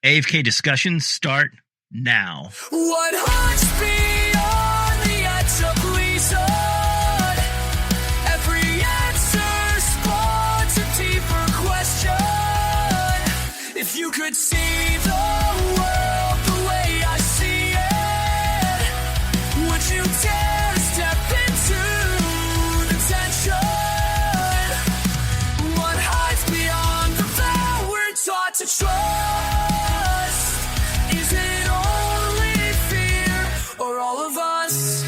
AFK discussions start now. What haunts me on the edge of reason? Every answer spawns a deeper question. If you could see the world the way I see it, would you dare step into the tension? What hides beyond the veil we're taught to trust? Is it only fear or all of us?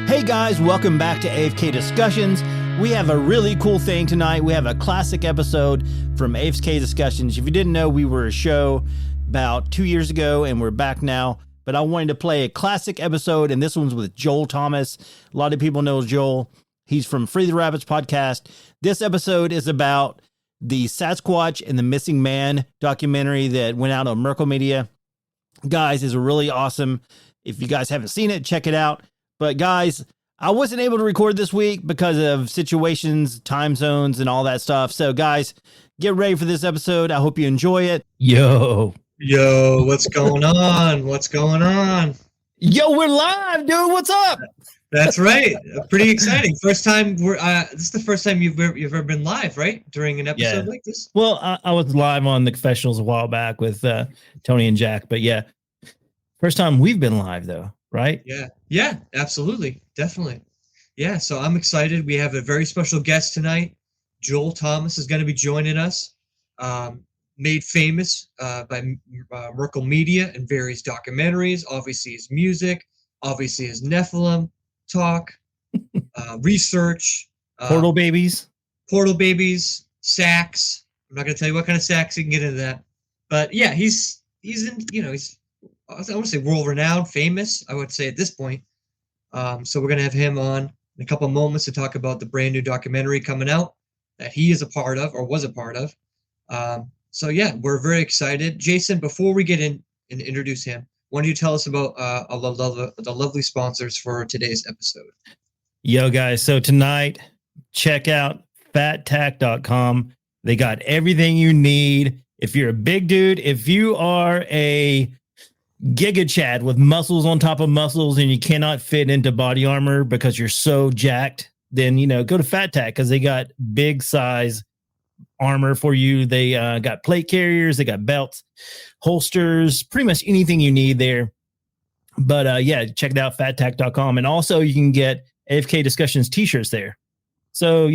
Hey guys, welcome back to AFK Discussions. We have a really cool thing tonight. We have a classic episode from AFK Discussions. If you didn't know, we were a show about 2 years ago and we're back now. But I wanted to play a classic episode, and this one's with Joel Thomas. A lot of people know Joel. He's from Free the Rabbits podcast. This episode is about the Sasquatch and the Missing Man documentary that went out on Merkle Media. Guys, is really awesome. If you guys haven't seen it, check it out. But guys, I wasn't able to record this week because of situations, time zones, and all that stuff. So guys, get ready for this episode. I hope you enjoy it. Yo, what's going on? What's going on? Yo, we're live, dude. What's up? That's right. Pretty exciting. First time this is the first time you've ever been live, right? During an episode like this? Well, I was live on the confessionals a while back with Tony and Jack, but yeah, first time we've been live though, right? Yeah, absolutely. Definitely. Yeah, so I'm excited. We have a very special guest tonight. Joel Thomas is going to be joining us. Made famous by Merkle Media and various documentaries. Obviously his music, obviously his Nephilim talk, research, Portal babies, sax. I'm not going to tell you what kind of sax. You can get into that, but yeah, he's in. He's I want to say world renowned, famous. I would say at this point. So we're going to have him on in a couple moments to talk about the brand new documentary coming out that he is a part of or was a part of. So yeah, we're very excited. Jason, before we get in and introduce him, why don't you tell us about the lovely sponsors for today's episode? Yo, guys. So tonight, check out fattack.com. They got everything you need. If you're a big dude, if you are a Giga Chad with muscles on top of muscles and you cannot fit into body armor because you're so jacked, then, go to Fat Tack because they got big size armor for you. They got plate carriers, they got belts, holsters, pretty much anything you need there. But yeah, check it out, fattack.com. And also you can get AFK Discussions t-shirts there. So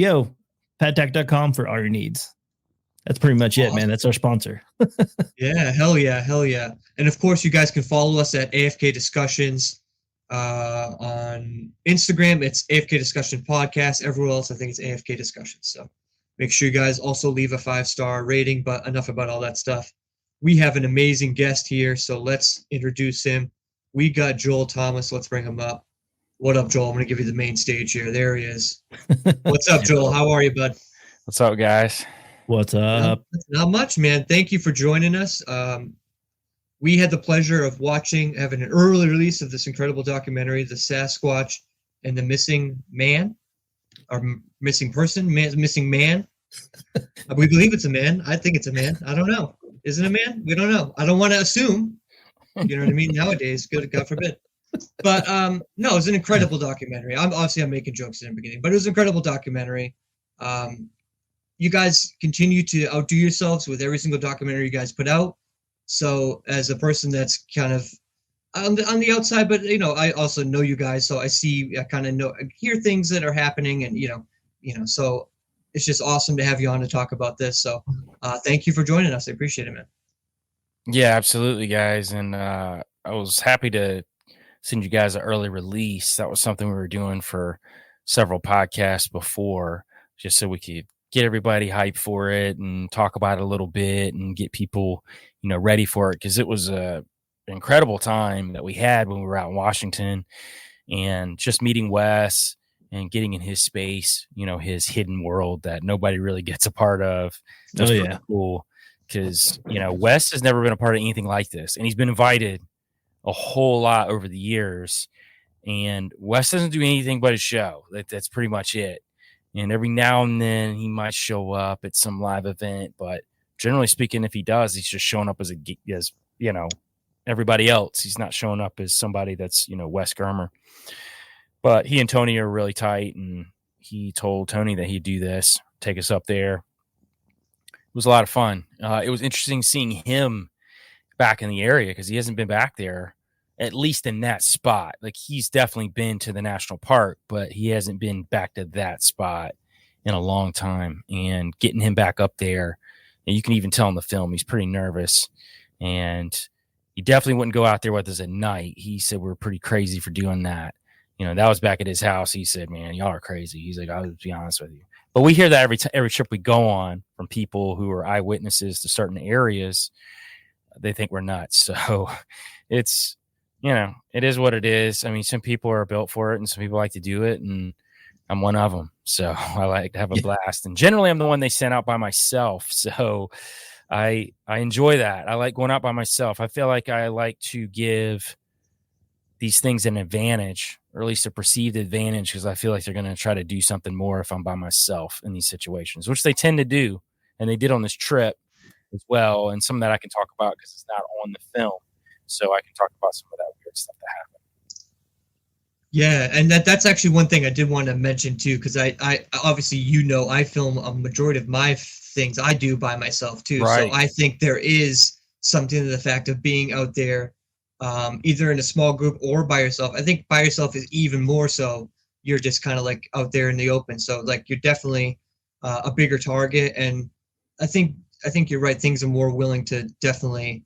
fattack.com for all your needs. That's pretty much it, man. That's our sponsor. Yeah, hell yeah. And of course, you guys can follow us at AFK Discussions on Instagram. It's AFK Discussion Podcast. Everywhere else, I think it's AFK Discussions. So make sure you guys also leave a 5-star rating, but enough about all that stuff. We have an amazing guest here, so let's introduce him. We got Joel Thomas. Let's bring him up. What up, Joel? I'm going to give you the main stage here. There he is. What's up, Joel? How are you, bud? What's up, guys? What's up? Not much, man. Thank you for joining us. We had the pleasure of having an early release of this incredible documentary, The Sasquatch and the Missing Man, or Missing Person, Missing Man. We believe it's a man. I think it's a man. I don't know. Is it a man? We don't know. I don't want to assume. You know what I mean? Nowadays, God forbid. But no, it was an incredible documentary. I'm making jokes in the beginning, but it was an incredible documentary. You guys continue to outdo yourselves with every single documentary you guys put out. So as a person that's kind of on the outside, but I also know you guys, so I kind of hear things that are happening, and so it's just awesome to have you on to talk about this. So thank you for joining us. I appreciate it, man. Yeah, absolutely, guys. And I was happy to send you guys an early release. That was something we were doing for several podcasts before, just so we could get everybody hyped for it and talk about it a little bit and get people, ready for it. Cause it was an incredible time that we had when we were out in Washington and just meeting Wes and getting in his space, his hidden world that nobody really gets a part of. That's pretty cool. Cause Wes has never been a part of anything like this, and he's been invited a whole lot over the years, and Wes doesn't do anything but his show. That's pretty much it. And every now and then he might show up at some live event, but generally speaking, if he does, he's just showing up as everybody else. He's not showing up as somebody that's, Wes Germer. But he and Tony are really tight, and he told Tony that he'd do this, take us up there. It was a lot of fun. It was interesting seeing him back in the area because he hasn't been back there, at least in that spot. Like, he's definitely been to the national park, but he hasn't been back to that spot in a long time. And getting him back up there, and you can even tell in the film, he's pretty nervous. And he definitely wouldn't go out there with us at night. He said we were pretty crazy for doing that. That was back at his house. He said, man, y'all are crazy. He's like, I'll be honest with you. But we hear that every trip we go on from people who are eyewitnesses to certain areas. They think we're nuts. So it's, it is what it is. I mean, some people are built for it and some people like to do it. And I'm one of them. So I like to have a blast. And generally I'm the one they sent out by myself. So I enjoy that. I like going out by myself. I feel like I like to give these things an advantage, or at least a perceived advantage, because I feel like they're going to try to do something more if I'm by myself in these situations, which they tend to do. And they did on this trip as well. And some of that I can talk about because it's not on the film. So I can talk about some of that weird stuff that happened. Yeah, and that's actually one thing I did want to mention too, because I obviously, I film a majority of my things I do by myself too. Right. So I think there is something to the fact of being out there, either in a small group or by yourself. I think by yourself is even more so. You're just kind of like out there in the open. So like you're definitely a bigger target, and I think you're right. Things are more willing to definitely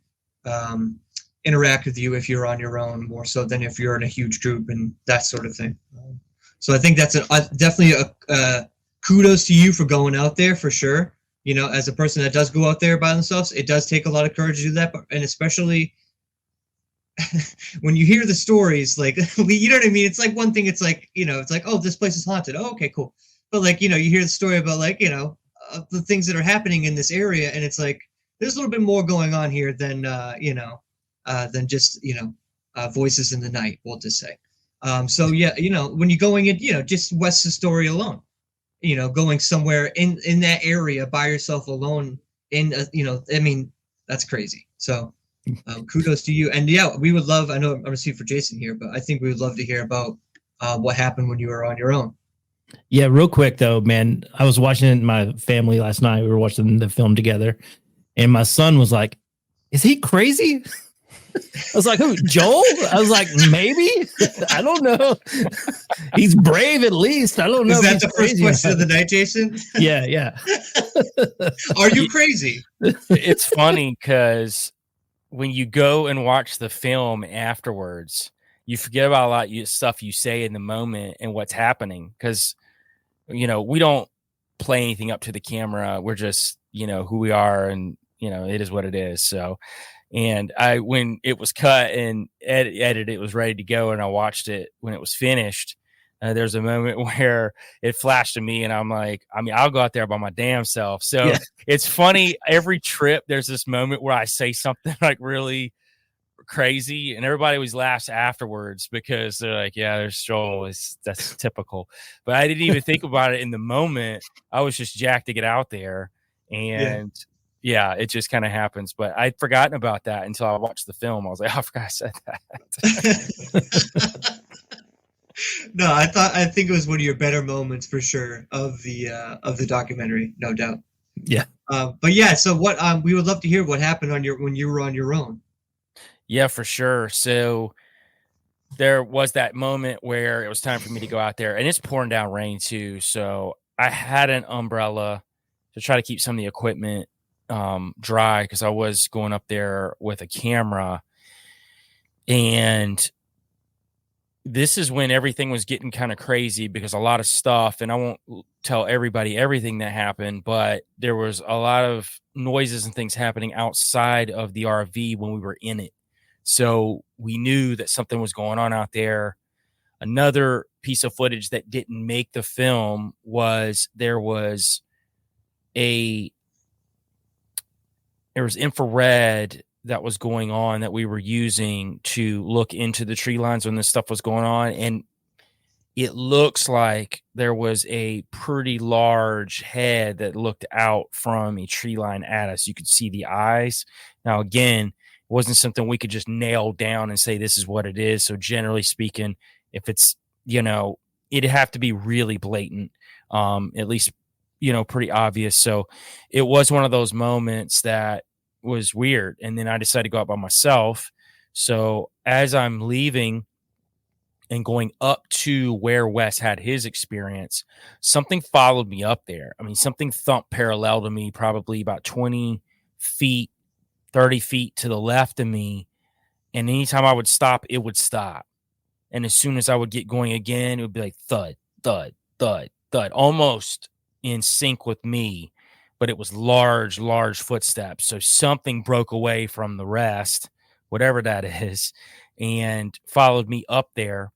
interact with you if you're on your own, more so than if you're in a huge group and that sort of thing. So I think that's definitely a kudos to you for going out there for sure. As a person that does go out there by themselves, it does take a lot of courage to do that, and especially when you hear the stories, like, you know what I mean? It's like one thing, it's like, it's like, oh, this place is haunted. Oh, okay, cool. But like, you hear the story about like, the things that are happening in this area, and it's like, there's a little bit more going on here than, than just, voices in the night, we'll just say. So yeah, when you're going in, just Wes's story alone, going somewhere in that area by yourself alone I mean, that's crazy. So kudos to you. And yeah, we would love, I know I'm going to speak for Jason here, but I think we would love to hear about what happened when you were on your own. Yeah, real quick though, man. I was watching it with my family last night. We were watching the film together, and my son was like, "Is he crazy?" I was like, "Who, Joel?" I was like, "Maybe." I don't know. He's brave at least. I don't know. Is that the first question of the night, Jason? Yeah. Are you crazy? It's funny because when you go and watch the film afterwards, you forget about a lot of stuff you say in the moment and what's happening. Because, we don't play anything up to the camera. We're just, who we are, and, it is what it is. So, and when it was cut and edited, it was ready to go. And I watched it when it was finished. There's a moment where it flashed to me, and I'm like, I'll go out there by my damn self. So It's funny. Every trip, there's this moment where I say something like really crazy, and everybody always laughs afterwards because they're like, yeah, there's Joel. That's typical. But I didn't even think about it in the moment. I was just jacked to get out there. And yeah, it just kind of happens. But I'd forgotten about that until I watched the film. I was like, oh, I forgot I said that. No, I think it was one of your better moments for sure of the documentary, no doubt. Yeah. But yeah, so what we would love to hear what happened when you were on your own. Yeah, for sure. So there was that moment where it was time for me to go out there, and it's pouring down rain too. So I had an umbrella to try to keep some of the equipment dry, because I was going up there with a camera. And this is when everything was getting kind of crazy, because a lot of stuff, and I won't tell everybody everything that happened, but there was a lot of noises and things happening outside of the RV when we were in it. So we knew that something was going on out there. Another piece of footage that didn't make the film was there was infrared that was going on that we were using to look into the tree lines when this stuff was going on. And it looks like there was a pretty large head that looked out from a tree line at us. You could see the eyes. Now, again, it wasn't something we could just nail down and say this is what it is. So generally speaking, if it's, it'd have to be really blatant, at least, pretty obvious. So it was one of those moments that was weird. And then I decided to go out by myself. So as I'm leaving and going up to where Wes had his experience, something followed me up there. I mean, something thumped parallel to me, probably about 20 feet, 30 feet to the left of me. And anytime I would stop, it would stop. And as soon as I would get going again, it would be like thud, thud, thud, thud, almost in sync with me. But it was large, large footsteps. So something broke away from the rest, whatever that is, and followed me up there.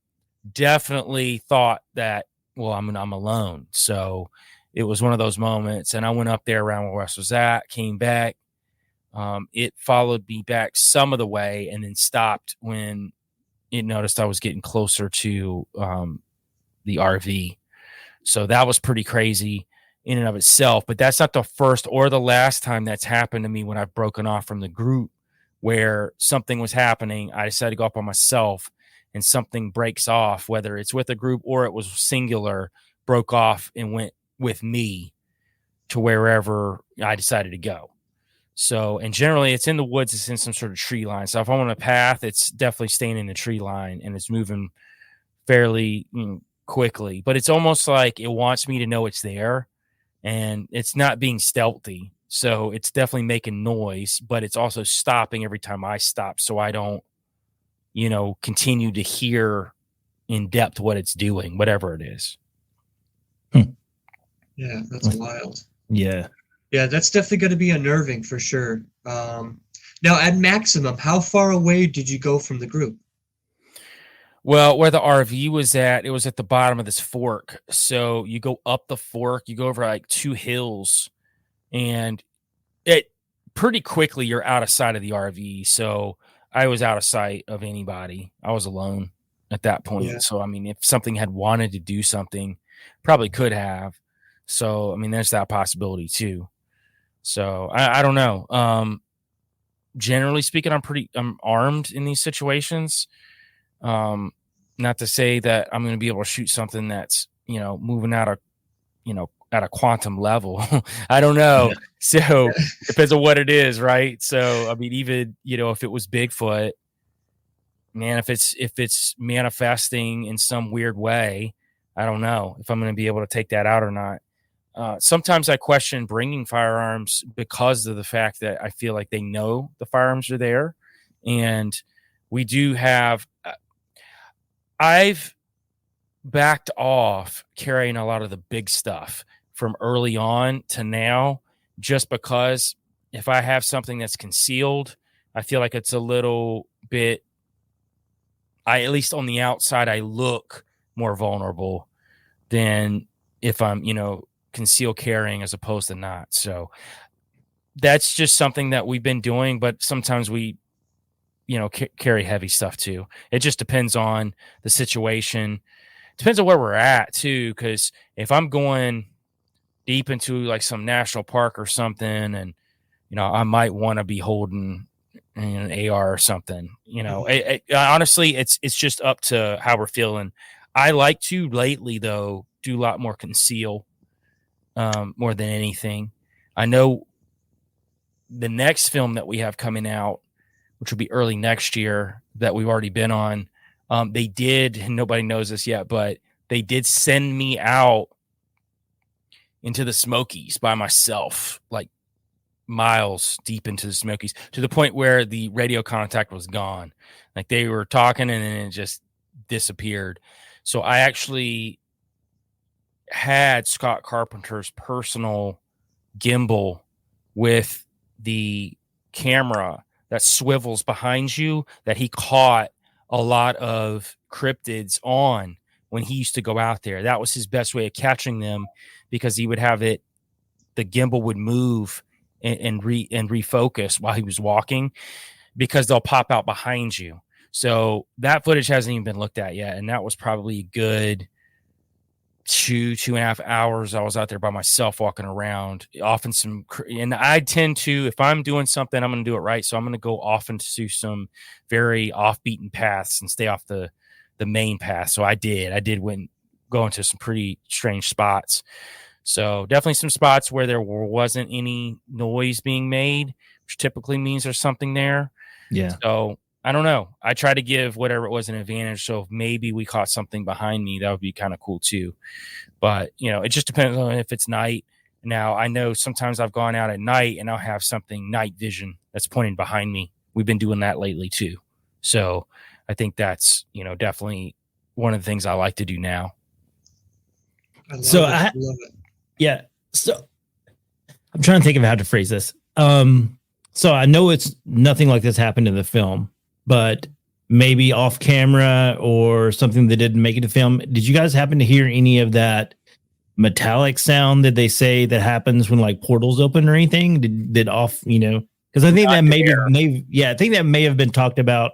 Definitely thought that, well, I'm alone. So it was one of those moments. And I went up there around where Wes was at, came back. It followed me back some of the way and then stopped when it noticed I was getting closer to the RV. So that was pretty crazy in and of itself. But that's not the first or the last time that's happened to me when I've broken off from the group where something was happening. I decided to go up by myself and something breaks off, whether it's with a group or it was singular, broke off and went with me to wherever I decided to go. So, and generally it's in the woods, it's in some sort of tree line. So if I'm on a path, it's definitely staying in the tree line and it's moving fairly quickly, but it's almost like it wants me to know it's there and it's not being stealthy. So it's definitely making noise, but it's also stopping every time I stop. So I don't, continue to hear in depth what it's doing, whatever it is. Yeah, that's wild. Yeah. Yeah, that's definitely going to be unnerving for sure. Now, at maximum, how far away did you go from the group? Well, where the RV was at, it was at the bottom of this fork. So you go up the fork, you go over like 2 hills, and it pretty quickly you're out of sight of the RV. So I was out of sight of anybody. I was alone at that point. Yeah. So, I mean, if something had wanted to do something, probably could have. So, I mean, there's that possibility too. So I don't know. Generally speaking, I'm armed in these situations. Not to say that I'm going to be able to shoot something that's, moving out of, at a quantum level. I don't know. Yeah. So depends on what it is. Right. So, I mean, even, if it was Bigfoot, man, if it's manifesting in some weird way, I don't know if I'm going to be able to take that out or not. Sometimes I question bringing firearms because of the fact that I feel like they know the firearms are there. And we do have, I've backed off carrying a lot of the big stuff from early on to now, just because if I have something that's concealed, I feel like it's a little bit, at least on the outside, I look more vulnerable than if I'm, conceal carrying as opposed to not. So that's just something that we've been doing, but sometimes we, carry heavy stuff too. It just depends on the situation. Depends on where we're at too. Cause if I'm going deep into like some national park or something, and, I might want to be holding an AR or something, honestly, it's just up to how we're feeling. I like to lately though, do a lot more conceal. More than anything. I know the next film that we have coming out, which will be early next year, that we've already been on, they did, and nobody knows this yet, but they did send me out into the Smokies by myself, like miles deep into the Smokies, to the point where the radio contact was gone. Like they were talking and then it just disappeared. So I actually had Scott Carpenter's personal gimbal with the camera that swivels behind you that he caught a lot of cryptids on when he used to go out there. That was his best way of catching them, because he would have the gimbal would move and refocus while he was walking, because they'll pop out behind you. So that footage hasn't even been looked at yet. And that was probably a good two and a half hours. I was out there by myself walking around. Often and I tend to, if I'm doing something, I'm going to do it right. So I'm going to go off into some very off-beaten paths and stay off the main path. So I did go into some pretty strange spots. So definitely some spots where there wasn't any noise being made, which typically means there's something there. Yeah. So I don't know. I try to give whatever it was an advantage. So if maybe we caught something behind me, that would be kind of cool too. But, it just depends on if it's night. Now, I know sometimes I've gone out at night and I'll have something night vision that's pointing behind me. We've been doing that lately too. So I think that's, definitely one of the things I like to do now. I love So it. I love it. Yeah. So I'm trying to think of how to phrase this. So I know it's nothing like this happened in the film, but maybe off camera or something that didn't make it to film. Did you guys happen to hear any of that metallic sound that they say that happens when like portals open or anything? Did off, because I think that I think that may have been talked about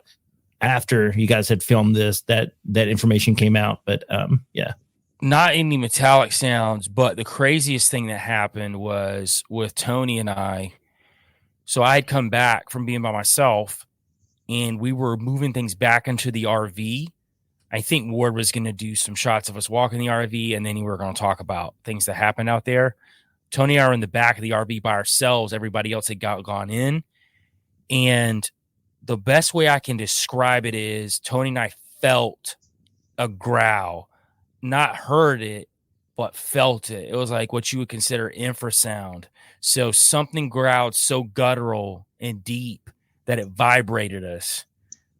after you guys had filmed this, that information came out. But yeah. Not any metallic sounds, but the craziest thing that happened was with Tony and I. So I had come back from being by myself and we were moving things back into the RV. I think Ward was going to do some shots of us walking the RV, and then we were going to talk about things that happened out there. Tony and I were in the back of the RV by ourselves. Everybody else had gone in. And the best way I can describe it is Tony and I felt a growl. Not heard it, but felt it. It was like what you would consider infrasound. So something growled so guttural and deep that it vibrated us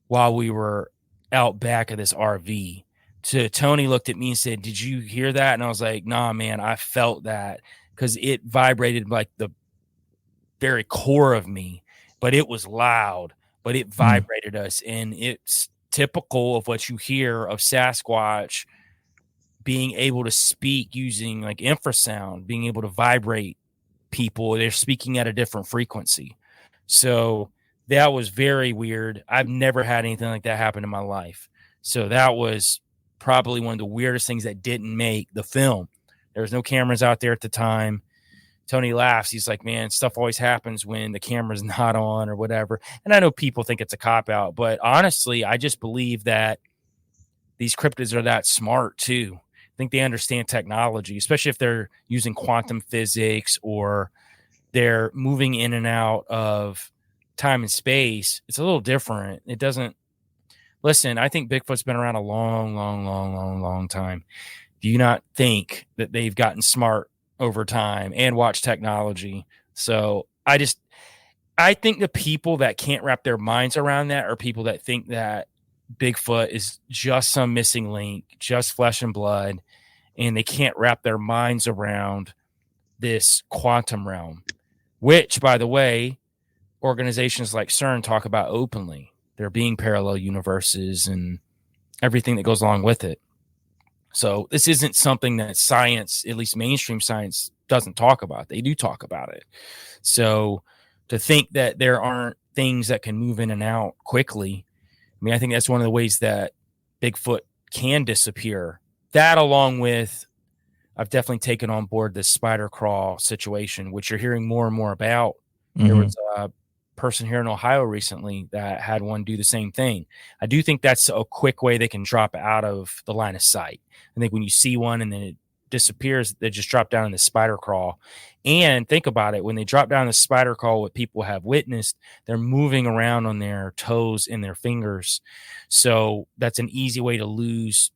while we were out back of this RV. So Tony looked at me and said, "Did you hear that?" And I was like, "Nah, man, I felt that," because it vibrated like the very core of me, but it was loud, but it vibrated us. And it's typical of what you hear of Sasquatch being able to speak using like infrasound, being able to vibrate people. They're speaking at a different frequency. So that was very weird. I've never had anything like that happen in my life. So that was probably one of the weirdest things that didn't make the film. There was no cameras out there at the time. Tony laughs. He's like, "Man, stuff always happens when the camera's not on or whatever." And I know people think it's a cop-out, but honestly, I just believe that these cryptids are that smart too. I think they understand technology, especially if they're using quantum physics or they're moving in and out of time and space. It's a little different. It doesn't listen. I think Bigfoot's been around a long time. Do you not think that they've gotten smart over time and watch technology? So I think the people that can't wrap their minds around that are people that think that Bigfoot is just some missing link, just flesh and blood, and they can't wrap their minds around this quantum realm, which, by the way, organizations like CERN talk about openly. There being parallel universes and everything that goes along with it. So this isn't something that science, at least mainstream science, doesn't talk about. They do talk about it. So to think that there aren't things that can move in and out quickly, I mean, I think that's one of the ways that Bigfoot can disappear. That, along with, I've definitely taken on board this spider crawl situation, which you're hearing more and more about. Mm-hmm. There was a person here in Ohio recently that had one do the same thing. I do think that's a quick way they can drop out of the line of sight. I think when you see one and then it disappears, they just drop down in the spider crawl. And think about it, when they drop down the spider crawl, what people have witnessed, they're moving around on their toes and their fingers. So that's an easy way to lose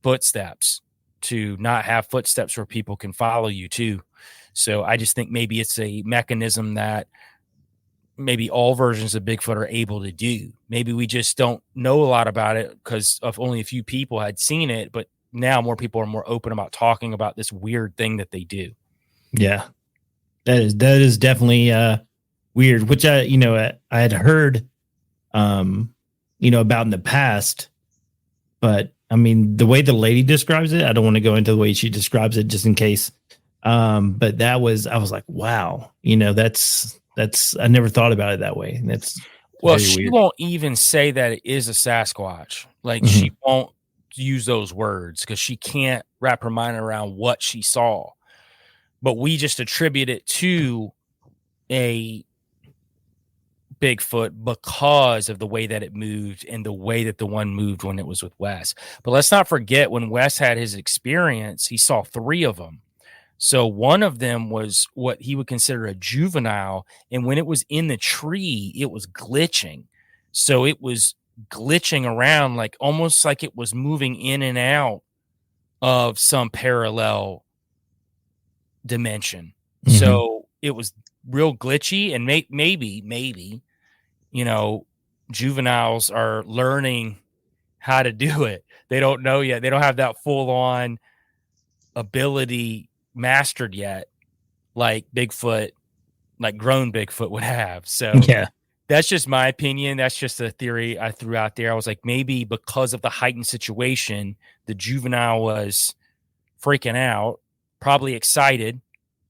footsteps, to not have footsteps where people can follow you too. So I just think maybe it's a mechanism that maybe all versions of Bigfoot are able to do. Maybe we just don't know a lot about it because of only a few people had seen it, but now more people are more open about talking about this weird thing that they do. Yeah, that is definitely weird, which I had heard, about in the past, but I mean, the way the lady describes it, I don't want to go into the way she describes it just in case. But I was like, wow, that's I never thought about it that way. That's she weird. Won't even say that it is a Sasquatch. Like she won't use those words because she can't wrap her mind around what she saw. But we just attribute it to a Bigfoot because of the way that it moved and the way that the one moved when it was with Wes. But let's not forget when Wes had his experience, he saw 3 of them. So one of them was what he would consider a juvenile. And when it was in the tree, it was glitching. So it was glitching around like almost like it was moving in and out of some parallel dimension. Mm-hmm. So it was real glitchy, and maybe, you know, juveniles are learning how to do it. They don't know yet. They don't have that full on ability mastered yet, like Bigfoot, like grown Bigfoot would have. So Yeah. that's just my opinion. That's just a theory I threw out there. I was like, maybe because of the heightened situation, the juvenile was freaking out, probably excited.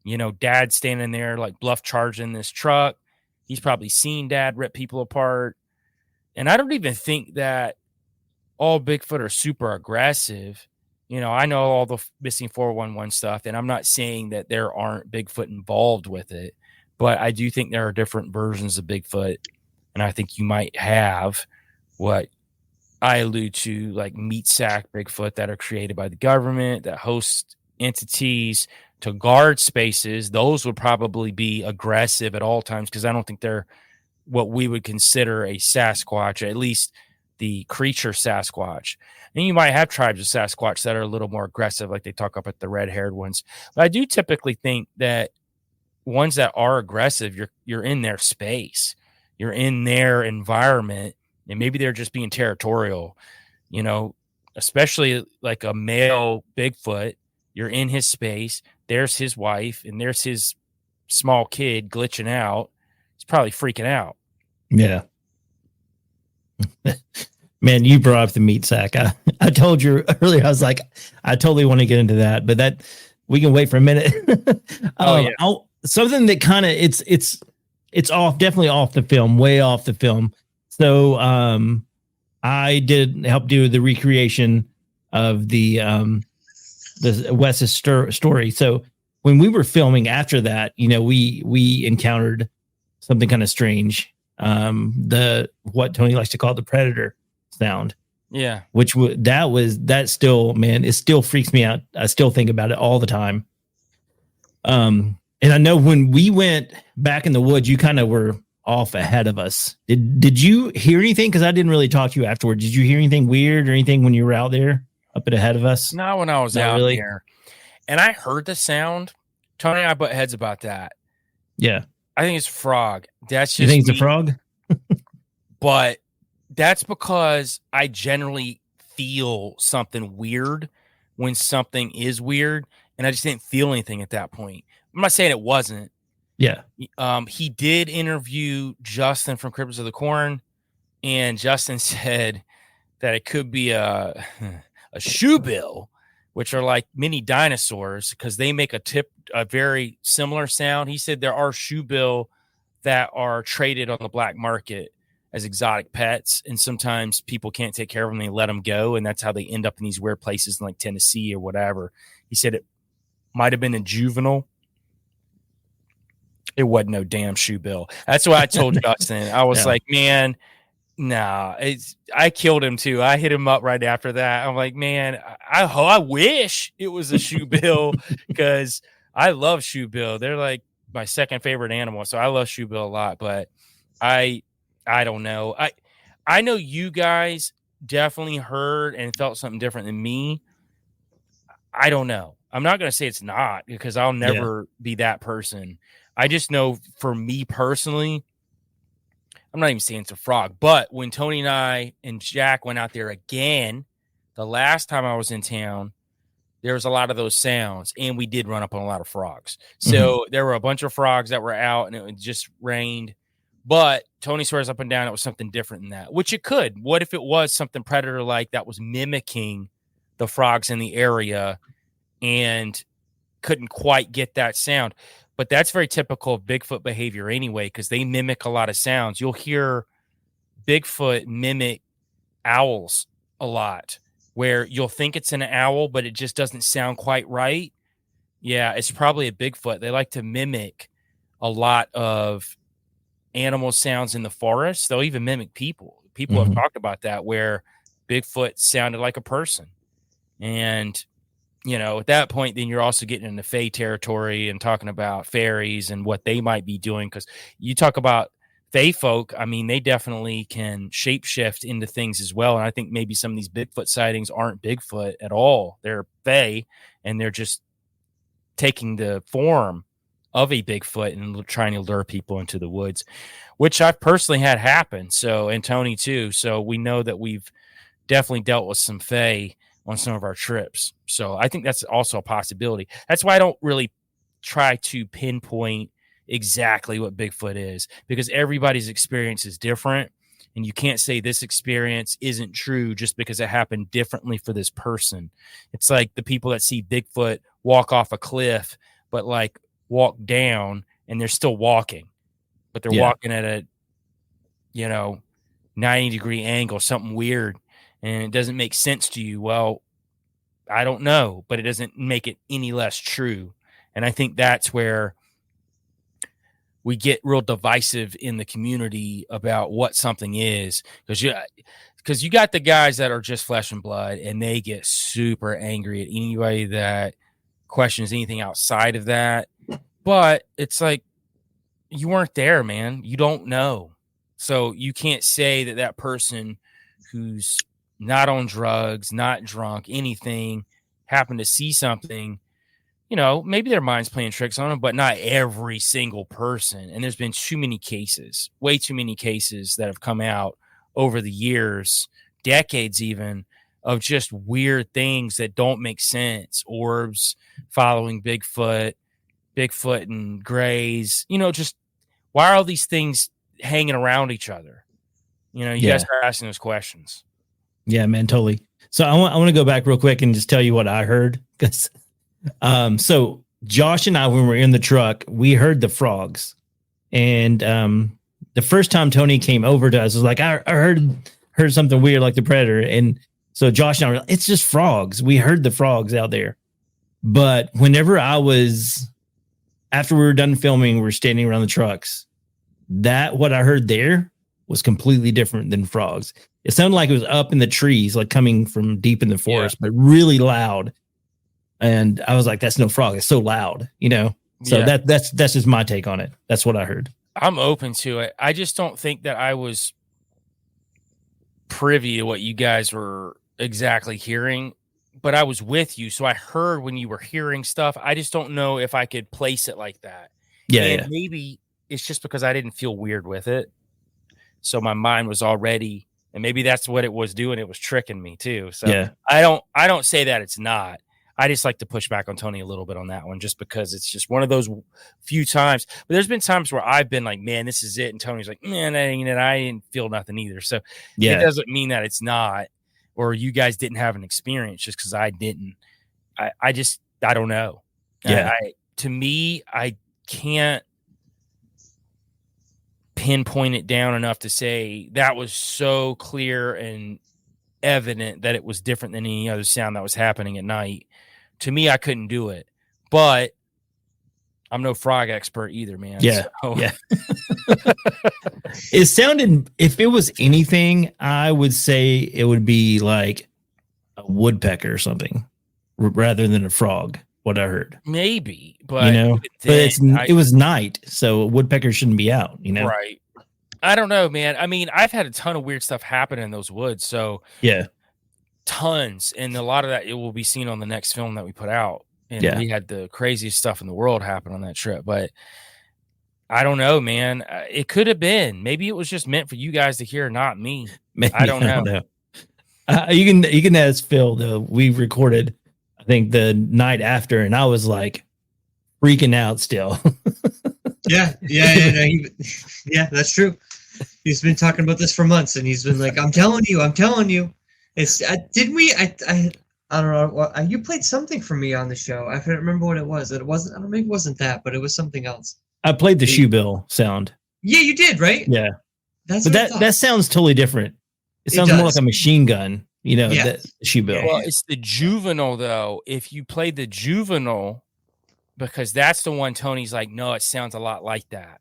You know, dad standing there like bluff charging this truck. He's probably seen dad rip people apart. And I don't even think that all Bigfoot are super aggressive. You know, I know all the missing 411 stuff, and I'm not saying that there aren't Bigfoot involved with it, but I do think there are different versions of Bigfoot. And I think you might have what I allude to, like meat sack Bigfoot that are created by the government that host entities to guard spaces. Those would probably be aggressive at all times because I don't think they're what we would consider a Sasquatch, at least the creature Sasquatch. And you might have tribes of Sasquatch that are a little more aggressive, like they talk up at the red-haired ones. But I do typically think that ones that are aggressive, you're in their space, you're in their environment, and maybe they're just being territorial. You know, especially like a male Bigfoot, you're in his space. There's his wife, and there's his small kid glitching out. He's probably freaking out. Yeah. Man, you brought up the meat sack. I told you earlier, I was like, I totally want to get into that, but that we can wait for a minute. Yeah. Something that kind of it's off, definitely off the film, way off the film. So I did help do the recreation of the Wes's story. So when we were filming after that, you know, we encountered something kind of strange. What Tony likes to call the predator sound. Yeah. That still, man, it still freaks me out. I still think about it all the time. And I know when we went back in the woods, you kind of were off ahead of us. Did you hear anything? Because I didn't really talk to you afterward. Did you hear anything weird or anything when you were out there up and ahead of us? Not when I was out there. And I heard the sound. Tony and I butt heads about that. Yeah. I think it's a frog. That's just you think it's a frog? But that's because I generally feel something weird when something is weird, and I just didn't feel anything at that point. I'm not saying it wasn't. Yeah. He did interview Justin from Cripples of the Corn, and Justin said that it could be a shoebill, which are like mini dinosaurs because they make a very similar sound. He said there are shoebill that are traded on the black market as exotic pets, and sometimes people can't take care of them. They let them go, and that's how they end up in these weird places in like Tennessee or whatever. He said it might have been a juvenile. It wasn't no damn shoebill. That's what I told Justin. I was like, man, nah, I killed him too. I hit him up right after that. I'm like, man, I wish it was a shoebill because I love shoebill. They're like my second favorite animal. So I love shoebill a lot, but I don't know. I know you guys definitely heard and felt something different than me. I don't know. I'm not going to say it's not because I'll never be that person. I just know for me personally, I'm not even saying it's a frog, but when Tony and I and Jack went out there again, the last time I was in town, there was a lot of those sounds, and we did run up on a lot of frogs. So there were a bunch of frogs that were out, and it just rained. But Tony swears up and down it was something different than that, which it could. What if it was something predator-like that was mimicking the frogs in the area and couldn't quite get that sound? But that's very typical of Bigfoot behavior anyway, because they mimic a lot of sounds. You'll hear Bigfoot mimic owls a lot where you'll think it's an owl, but it just doesn't sound quite right. Yeah, it's probably a Bigfoot. They like to mimic a lot of animal sounds in the forest. They'll even mimic people. People have talked about that, where Bigfoot sounded like a person. And, at that point, then you're also getting into Fae territory and talking about fairies and what they might be doing. Because you talk about Fae folk, I mean, they definitely can shapeshift into things as well. And I think maybe some of these Bigfoot sightings aren't Bigfoot at all. They're Fae, and they're just taking the form of a Bigfoot and trying to lure people into the woods, which I've personally had happen. So, and Tony too. So we know that we've definitely dealt with some Fae on some of our trips. So I think that's also a possibility. That's why I don't really try to pinpoint exactly what Bigfoot is, because everybody's experience is different. And you can't say this experience isn't true just because it happened differently for this person. It's like the people that see Bigfoot walk off a cliff, but like walk down, and they're still walking, but they're walking at a, 90-degree angle, something weird, and it doesn't make sense to you. Well, I don't know, but it doesn't make it any less true. And I think that's where we get real divisive in the community about what something is, because you got the guys that are just flesh and blood, and they get super angry at anybody that questions anything outside of that. But it's like, you weren't there, man. You don't know. So you can't say that person who's not on drugs, not drunk, anything, happened to see something. Maybe their mind's playing tricks on them, but not every single person. And there's been too many cases, way too many cases that have come out over the years, decades even, of just weird things that don't make sense. Orbs following Bigfoot and grays, just why are all these things hanging around each other? You guys are asking those questions. Yeah, man, totally. So I want to go back real quick and just tell you what I heard. Because so Josh and I, when we were in the truck, we heard the frogs. And the first time Tony came over to us, was like, I heard something weird like the Predator. And so Josh and I were like, it's just frogs. We heard the frogs out there. But whenever after we were done filming, we were standing around the trucks, what I heard there was completely different than frogs. It sounded like it was up in the trees, like coming from deep in the forest, but really loud. And I was like, that's no frog. It's so loud, So that's just my take on it. That's what I heard. I'm open to it. I just don't think that I was privy to what you guys were exactly hearing, but I was with you. So I heard when you were hearing stuff. I just don't know if I could place it like that. Yeah. Maybe it's just because I didn't feel weird with it. So my mind was already, and maybe that's what it was doing. It was tricking me too. So I don't say that it's not. I just like to push back on Tony a little bit on that one, just because it's just one of those few times. But there's been times where I've been like, man, this is it. And Tony's like, man, I didn't feel nothing either. So it doesn't mean that it's not, or you guys didn't have an experience just because I didn't. I don't know. Yeah. To me, I can't pinpoint it down enough to say that was so clear and evident that it was different than any other sound that was happening at night. To me, I couldn't do it, but I'm no frog expert either, man. Yeah. So. Yeah. It sounded, if it was anything, I would say it would be like a woodpecker or something rather than a frog. What I heard. Maybe, but it was night, so a woodpecker shouldn't be out, Right. I don't know, man. I mean, I've had a ton of weird stuff happen in those woods. So tons. And a lot of that, it will be seen on the next film that we put out. And we had the craziest stuff in the world happen on that trip. But I don't know, man. It could have been. Maybe it was just meant for you guys to hear, not me. Maybe, I don't know. You can ask Phil, though. We recorded, I think, the night after, and I was like freaking out still. Yeah, that's true. He's been talking about this for months, and he's been like, I'm telling you. It's didn't we? I don't know. You played something for me on the show. I can't remember what it was. It wasn't. I don't think it wasn't that, but it was something else. I played the shoe bill sound. Yeah, you did, right? Yeah, that sounds totally different. It sounds more like a machine gun. Yeah. the shoe bill. Well, it's the juvenile though. If you play the juvenile, because that's the one Tony's like, no, it sounds a lot like that.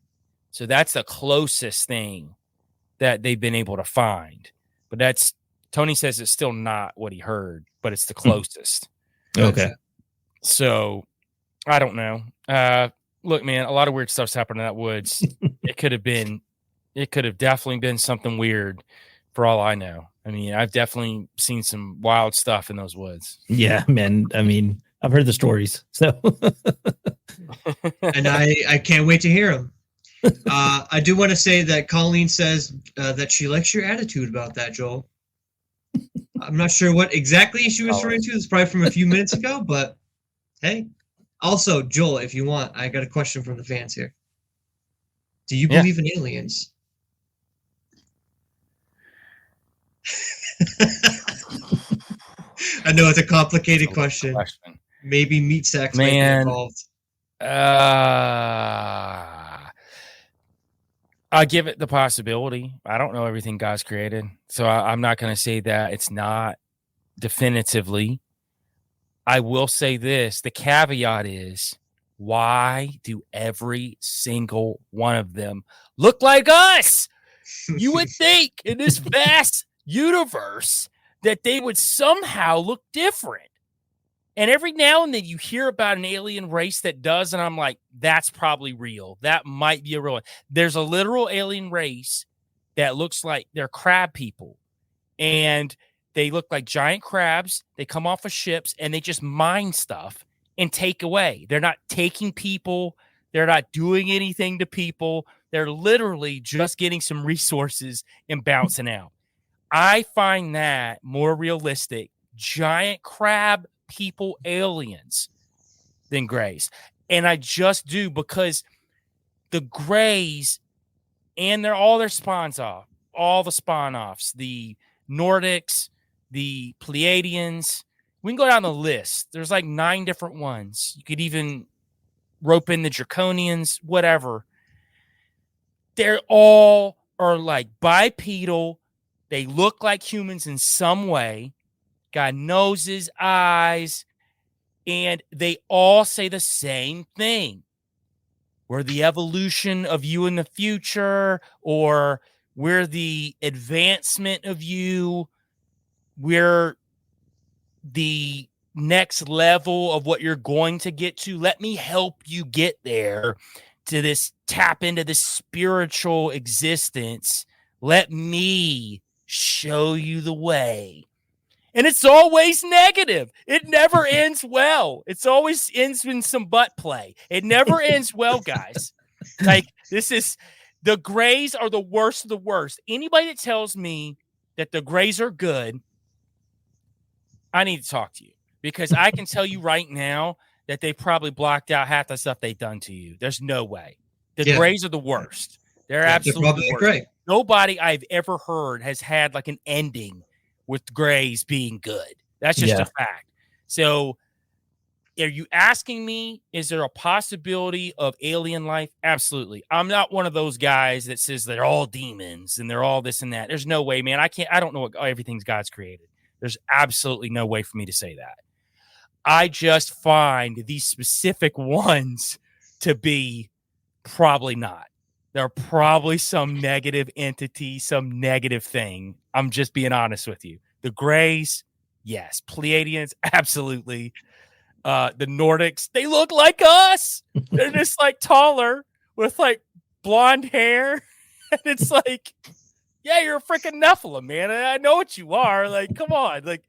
So that's the closest thing that they've been able to find. But that's Tony says it's still not what he heard, but it's the closest. Okay. So I don't know. Look, man, a lot of weird stuff's happened in that woods. It could have definitely been something weird for all I know. I mean, I've definitely seen some wild stuff in those woods. Yeah, man. I mean, I've heard the stories. So And I can't wait to hear them. I do want to say that Colleen says that she likes your attitude about that, Joel. I'm not sure what exactly she was referring to. It's probably from a few minutes ago, but hey. Also, Joel, if you want, I got a question from the fans here. Do you believe in aliens? I know it's a complicated question. Maybe meat sacks might be involved. I give it the possibility. I don't know everything God's created, so I'm not going to say that it's not definitively. I will say this. The caveat is, why do every single one of them look like us? You would think in this vast universe that they would somehow look different. And every now and then you hear about an alien race that does, and I'm like, that's probably real. That might be a real one. There's a literal alien race that looks like they're crab people. And they look like giant crabs. They come off of ships, and they just mine stuff and take away. They're not taking people. They're not doing anything to people. They're literally just getting some resources and bouncing out. I find that more realistic. Giant crab people aliens than grays. And I just do, because the grays and all their spawns off, all the spawn offs, the Nordics, the Pleiadians, we can go down the list. There's like 9 different ones. You could even rope in the Draconians, whatever. They're all are like bipedal. They look like humans in some way. Got noses, eyes, and they all say the same thing. We're the evolution of you in the future, or we're the advancement of you. We're the next level of what you're going to get to. Let me help you get there, to this, tap into this spiritual existence. Let me show you the way. And it's always negative. It never ends well. It's always ends in some butt play. It never ends well, guys. Like, the grays are the worst of the worst. Anybody that tells me that the grays are good, I need to talk to you, because I can tell you right now that they probably blocked out half the stuff they've done to you. There's no way. The grays are the worst. They're absolutely the worst. Great. Nobody I've ever heard has had like an ending with grays being good. That's just a fact. So are you asking me, is there a possibility of alien life? Absolutely. I'm not one of those guys that says they're all demons and they're all this and that. There's no way, man. I don't know what everything's God's created. There's absolutely no way for me to say that. I just find these specific ones to be probably not. They're probably some negative entity, some negative thing. I'm just being honest with you. The grays, yes. Pleiadians, absolutely. The Nordics, they look like us. They're just like taller with like blonde hair. And it's like, yeah, you're a freaking Nephilim, man. I know what you are. Like, come on. Like,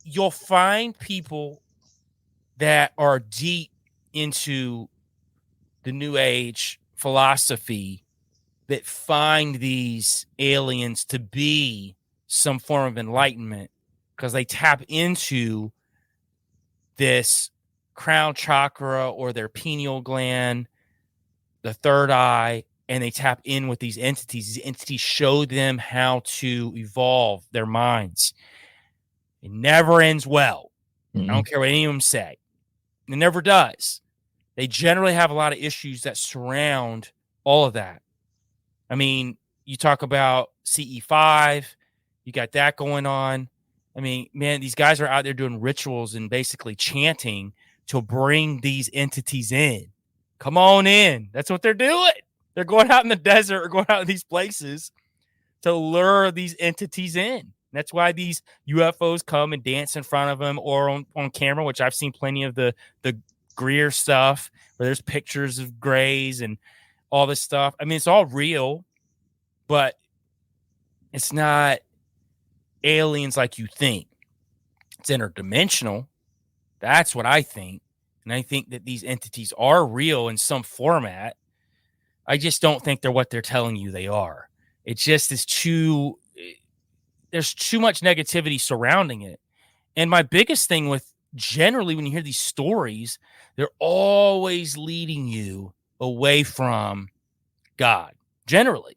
you'll find people that are deep into the New Age philosophy that find these aliens to be some form of enlightenment, because they tap into this crown chakra or their pineal gland, the third eye, and they tap in with these entities. These entities show them how to evolve their minds. It never ends well. Mm-hmm. I don't care what any of them say. It never does. They generally have a lot of issues that surround all of that. I mean, you talk about CE5, You got that going on. I mean, man, these guys are out there doing rituals and basically chanting to bring these entities in. Come on in. That's what they're doing. They're going out in the desert or going out in these places to lure these entities in. That's why these UFOs come and dance in front of them or on camera, which I've seen plenty of the ReAir stuff where there's pictures of grays and all this stuff. I mean, it's all real, but it's not aliens like you think. It's interdimensional. That's what I think. And I think that these entities are real in some format. I just don't think they're what they're telling you they are. It just is there's too much negativity surrounding it. And my biggest thing with generally when you hear these stories, they're always leading you away from God. Generally,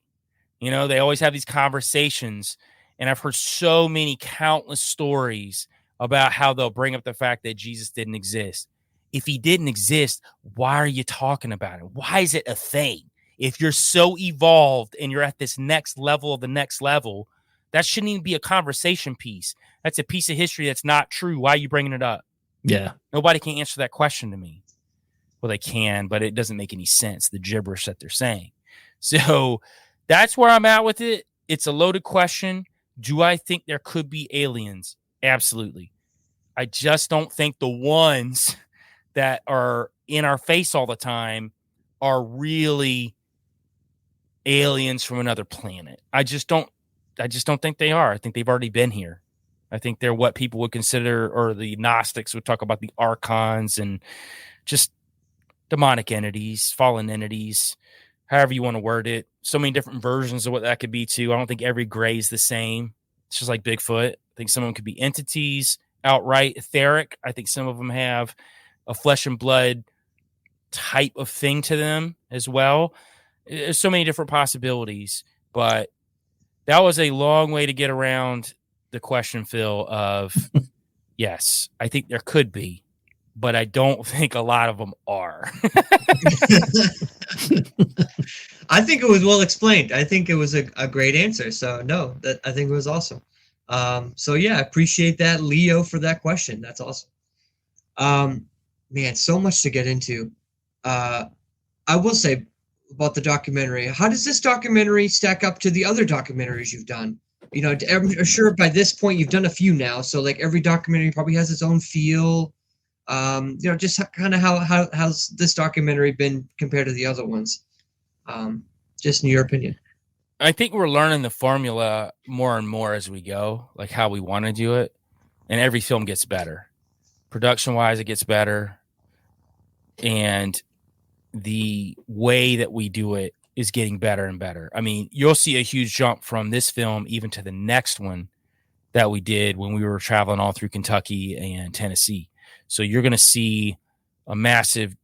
they always have these conversations. And I've heard so many countless stories about how they'll bring up the fact that Jesus didn't exist. If he didn't exist, why are you talking about it? Why is it a thing? If you're so evolved and you're at this next level of the next level, that shouldn't even be a conversation piece. That's a piece of history that's not true. Why are you bringing it up? Yeah. Nobody can answer that question to me. Well, they can, but it doesn't make any sense, the gibberish that they're saying. So that's where I'm at with it. It's a loaded question. Do I think there could be aliens? Absolutely. I just don't think the ones that are in our face all the time are really aliens from another planet. I just don't think they are. I think they've already been here. I think they're what people would consider, or the Gnostics would talk about, the archons and just demonic entities, fallen entities, however you want to word it. So many different versions of what that could be too. I don't think every gray is the same. It's just like Bigfoot. I think some of them could be entities, outright etheric. I think some of them have a flesh and blood type of thing to them as well. There's so many different possibilities, but that was a long way to get around the question, Phil, of yes, I think there could be, but I don't think a lot of them are. I think it was well explained. I think it was a great answer. So no, I think it was awesome. So yeah, I appreciate that, Leo, for that question. That's awesome. Man, so much to get into. I will say about the documentary, how does this documentary stack up to the other documentaries you've done? I'm sure by this point you've done a few now, so like every documentary probably has its own feel. Just kind of how's this documentary been compared to the other ones? Just in your opinion. I think we're learning the formula more and more as we go, like how we want to do it. And every film gets better. Production-wise, it gets better. And the way that we do it is getting better and better. I mean, you'll see a huge jump from this film even to the next one that we did when we were traveling all through Kentucky and Tennessee. So you're going to see a massive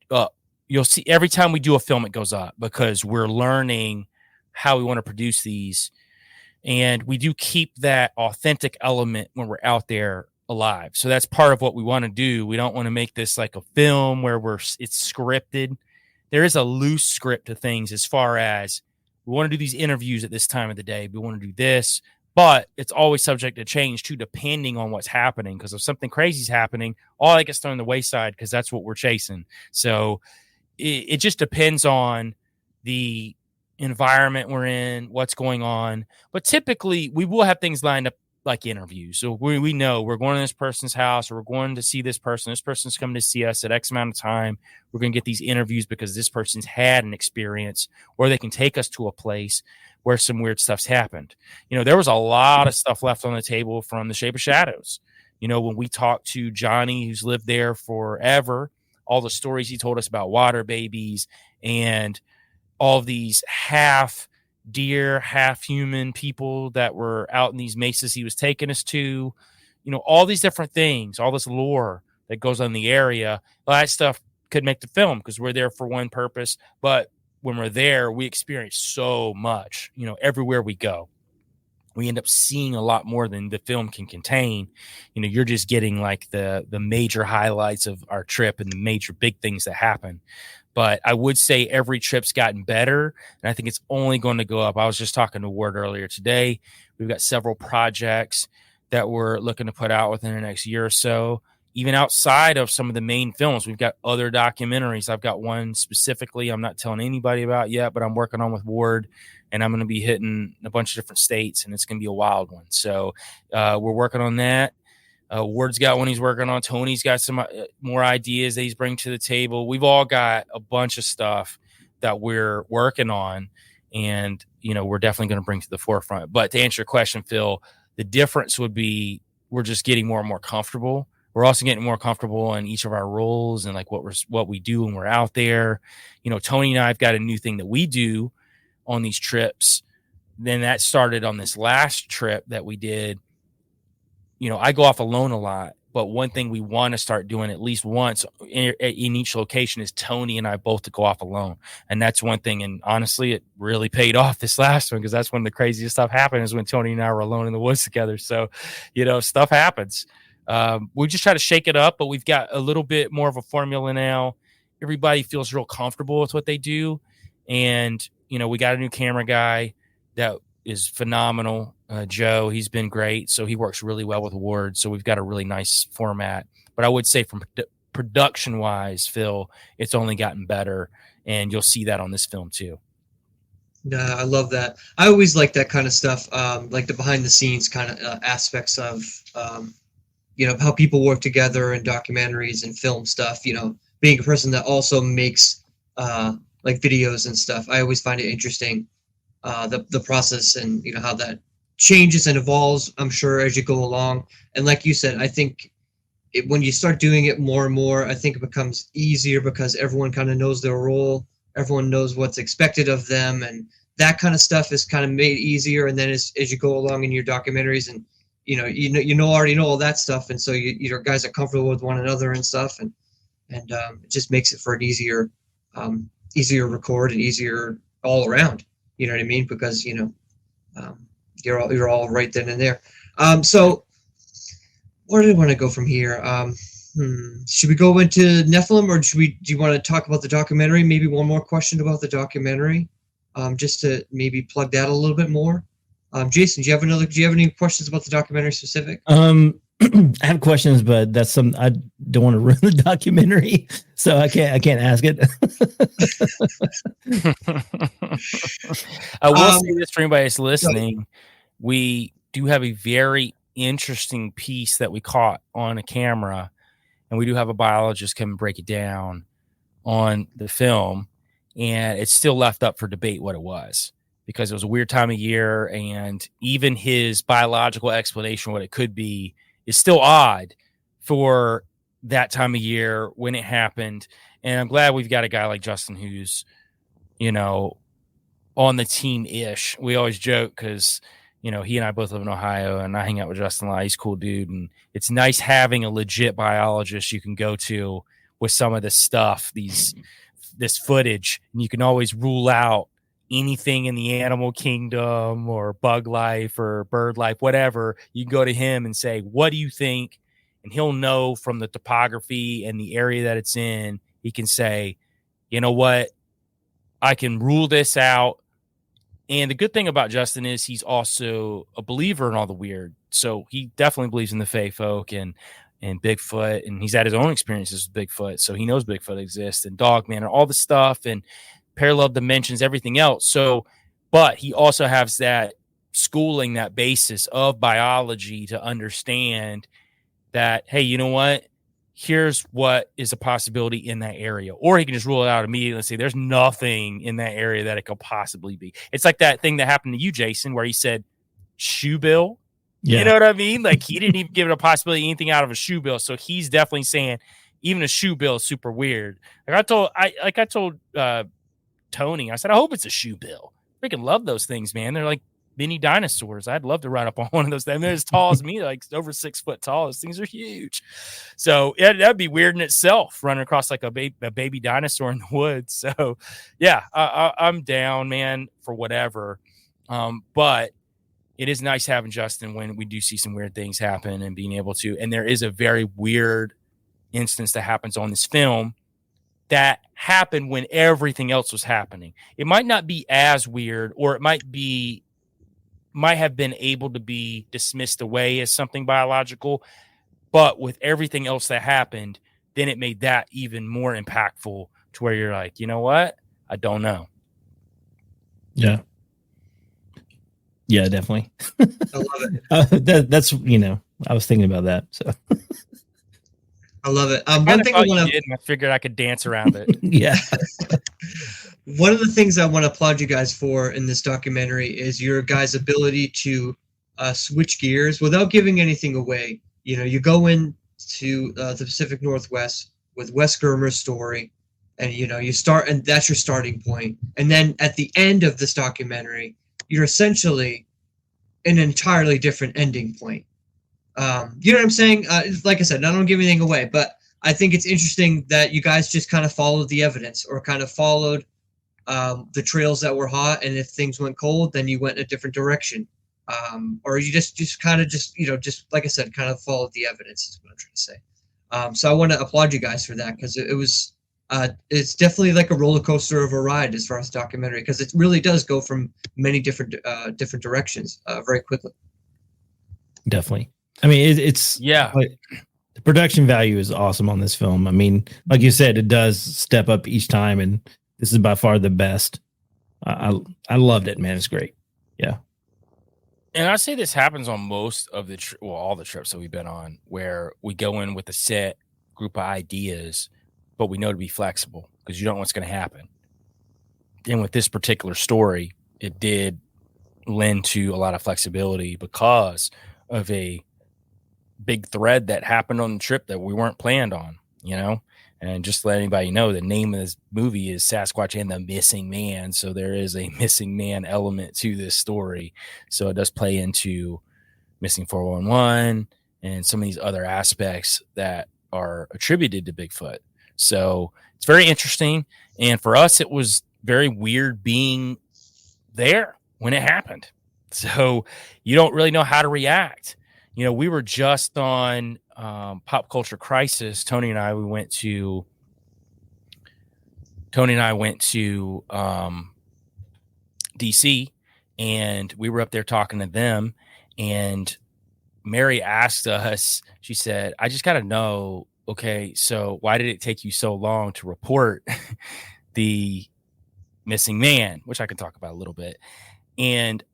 you'll see every time we do a film, it goes up because we're learning how we want to produce these. And we do keep that authentic element when we're out there alive. So that's part of what we want to do. We don't want to make this like a film where it's scripted. There is a loose script to things as far as we want to do these interviews at this time of the day. We want to do this, but it's always subject to change too, depending on what's happening. Because if something crazy is happening, all that gets thrown on the wayside because that's what we're chasing. So it just depends on the environment we're in, what's going on. But typically we will have things lined up like interviews. So we know we're going to this person's house or we're going to see this person. This person's coming to see us at X amount of time. We're going to get these interviews because this person's had an experience, or they can take us to a place where some weird stuff's happened. There was a lot of stuff left on the table from The Shape of Shadows. When we talked to Johnny, who's lived there forever, all the stories he told us about water babies and all these half deer, half human people that were out in these mesas he was taking us to, all these different things, all this lore that goes on in the area. Well, that stuff could make the film because we're there for one purpose. But when we're there, we experience so much, everywhere we go. We end up seeing a lot more than the film can contain. You're just getting like the major highlights of our trip and the major big things that happen. But I would say every trip's gotten better, and I think it's only going to go up. I was just talking to Ward earlier today. We've got several projects that we're looking to put out within the next year or so. Even outside of some of the main films, we've got other documentaries. I've got one specifically I'm not telling anybody about yet, but I'm working on with Ward, and I'm going to be hitting a bunch of different states, and it's going to be a wild one. So we're working on that. Ward's got one he's working on. Tony's got some more ideas that he's bringing to the table. We've all got a bunch of stuff that we're working on, and, we're definitely going to bring to the forefront. But to answer your question, Phil, the difference would be we're just getting more and more comfortable. We're also getting more comfortable in each of our roles and like what we do when we're out there. Tony and I have got a new thing that we do on these trips. Then that started on this last trip that we did. I go off alone a lot, but one thing we want to start doing at least once in each location is Tony and I both to go off alone. And that's one thing. And honestly, it really paid off this last one, because that's when the craziest stuff happened, is when Tony and I were alone in the woods together. So, stuff happens. We just try to shake it up, but we've got a little bit more of a formula now. Everybody feels real comfortable with what they do. And, we got a new camera guy that is phenomenal. Joe, he's been great. So he works really well with Ward. So we've got a really nice format. But I would say from production wise, Phil, it's only gotten better. And you'll see that on this film too. Yeah, I love that. I always like that kind of stuff, like the behind the scenes kind of aspects of, how people work together in documentaries and film stuff, being a person that also makes like videos and stuff. I always find it interesting, the process and, how that changes and evolves, I'm sure, as you go along. And like you said, I think when you start doing it more and more, I think it becomes easier because everyone kind of knows their role. Everyone knows what's expected of them, and that kind of stuff is kind of made easier. And then as you go along in your documentaries, and already know all that stuff, and so your guys are comfortable with one another and stuff, and it just makes it for an easier record and easier all around. You know what I mean? Because you're all right then and there. So where do I want to go from here? Should we go into Nephilim, or do you want to talk about the documentary? Maybe one more question about the documentary, just to maybe plug that a little bit more. Jason, do you have any questions about the documentary specific? I have questions, but that's I don't want to ruin the documentary, so I can't ask it. I will say this for anybody that's listening. We do have a very interesting piece that we caught on a camera, and we do have a biologist come and break it down on the film, and it's still left up for debate what it was, because it was a weird time of year, and even his biological explanation, what it could be, is still odd for that time of year when it happened. And I'm glad we've got a guy like Justin who's, on the team-ish. We always joke because, he and I both live in Ohio, and I hang out with Justin a lot. He's a cool dude. And it's nice having a legit biologist you can go to with some of this stuff, this footage, and you can always rule out anything in the animal kingdom or bug life or bird life, whatever. You can go to him and say, what do you think? And he'll know from the topography and the area that it's in. He can say, you know what? I can rule this out. And the good thing about Justin is he's also a believer in all the weird. So he definitely believes in the fae folk and Bigfoot, and he's had his own experiences with Bigfoot. So he knows Bigfoot exists, and Dogman and all the stuff, and parallel dimensions, everything else. So, but he also has that schooling, that basis of biology to understand that, hey, you know what? Here's what is a possibility in that area. Or he can just rule it out immediately and say, there's nothing in that area that it could possibly be. It's like that thing that happened to you, Jason, where he said shoe bill. Yeah. You know what I mean? Like, he didn't even give it a possibility anything out of a shoe bill. So he's definitely saying even a shoe bill is super weird. I told Tony, I said, I hope it's a shoe bill. Freaking love those things, man. They're like mini dinosaurs. I'd love to ride up on one of those. They're as tall as me, like over 6 foot tall. Those things are huge. So yeah, that'd be weird in itself, running across like a baby dinosaur in the woods. So yeah, I'm down, man, for whatever. But it is nice having Justin when we do see some weird things happen and being able to. And there is a very weird instance that happens on this film that happened when everything else was happening. It might not be as weird, or it might have been able to be dismissed away as something biological, but with everything else that happened, then it made that even more impactful to where you're like, you know what? I don't know. Yeah. Yeah, definitely. I love it. That's, I was thinking about that. So I love it. I One thing I thought want you to did, and I figured I could dance around it. yeah. one of the things I want to applaud you guys for in this documentary is your guys' ability to switch gears without giving anything away. You go into the Pacific Northwest with Wes Germer's story, and you start, and that's your starting point. And then at the end of this documentary, you're essentially in an entirely different ending point. You know what I'm saying? Like I said, I don't give anything away, but I think it's interesting that you guys just kind of followed the evidence, or kind of followed the trails that were hot, and if things went cold, then you went in a different direction. Or you just kind of just like I said, kind of followed the evidence is what I'm trying to say. So I want to applaud you guys for that, because it's definitely like a roller coaster of a ride as far as documentary, because it really does go from many different directions very quickly. Definitely. I mean, it's like, the production value is awesome on this film. I mean, like you said, it does step up each time, and this is by far the best. I loved it, man. It's great. Yeah. And I say this happens on most of all the trips that we've been on, where we go in with a set group of ideas, but we know to be flexible because you don't know what's going to happen. And with this particular story, it did lend to a lot of flexibility because of a big thread that happened on the trip that we weren't planned on, and just to let anybody know, the name of this movie is Sasquatch and the Missing Man. So there is a missing man element to this story. So it does play into missing 411 and some of these other aspects that are attributed to Bigfoot. So it's very interesting. And for us, it was very weird being there when it happened. So you don't really know how to react. We were just on Pop Culture Crisis. Tony and I went to DC, and we were up there talking to them. And Mary asked us, she said, I just got to know, okay, so why did it take you so long to report the missing man, which I can talk about a little bit. And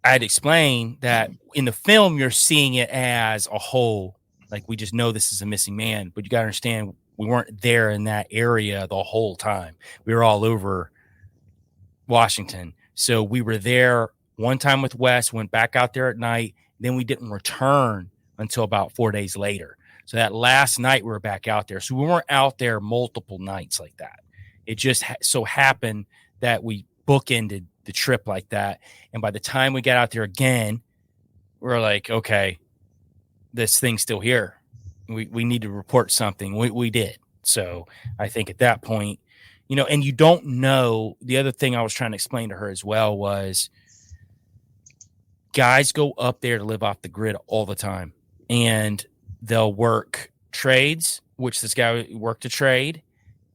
I'd explain that in the film, you're seeing it as a whole. Like, we just know this is a missing man, but you got to understand, we weren't there in that area the whole time. We were all over Washington. So we were there one time with Wes, went back out there at night. Then we didn't return until about 4 days later. So that last night we were back out there. So we weren't out there multiple nights like that. It just so happened that we bookended the trip like that. And by the time we got out there again, we're like, okay, this thing's still here. We need to report something. We did. So I think at that point, and you don't know. The other thing I was trying to explain to her as well was, guys go up there to live off the grid all the time, and they'll work trades, which this guy worked a trade,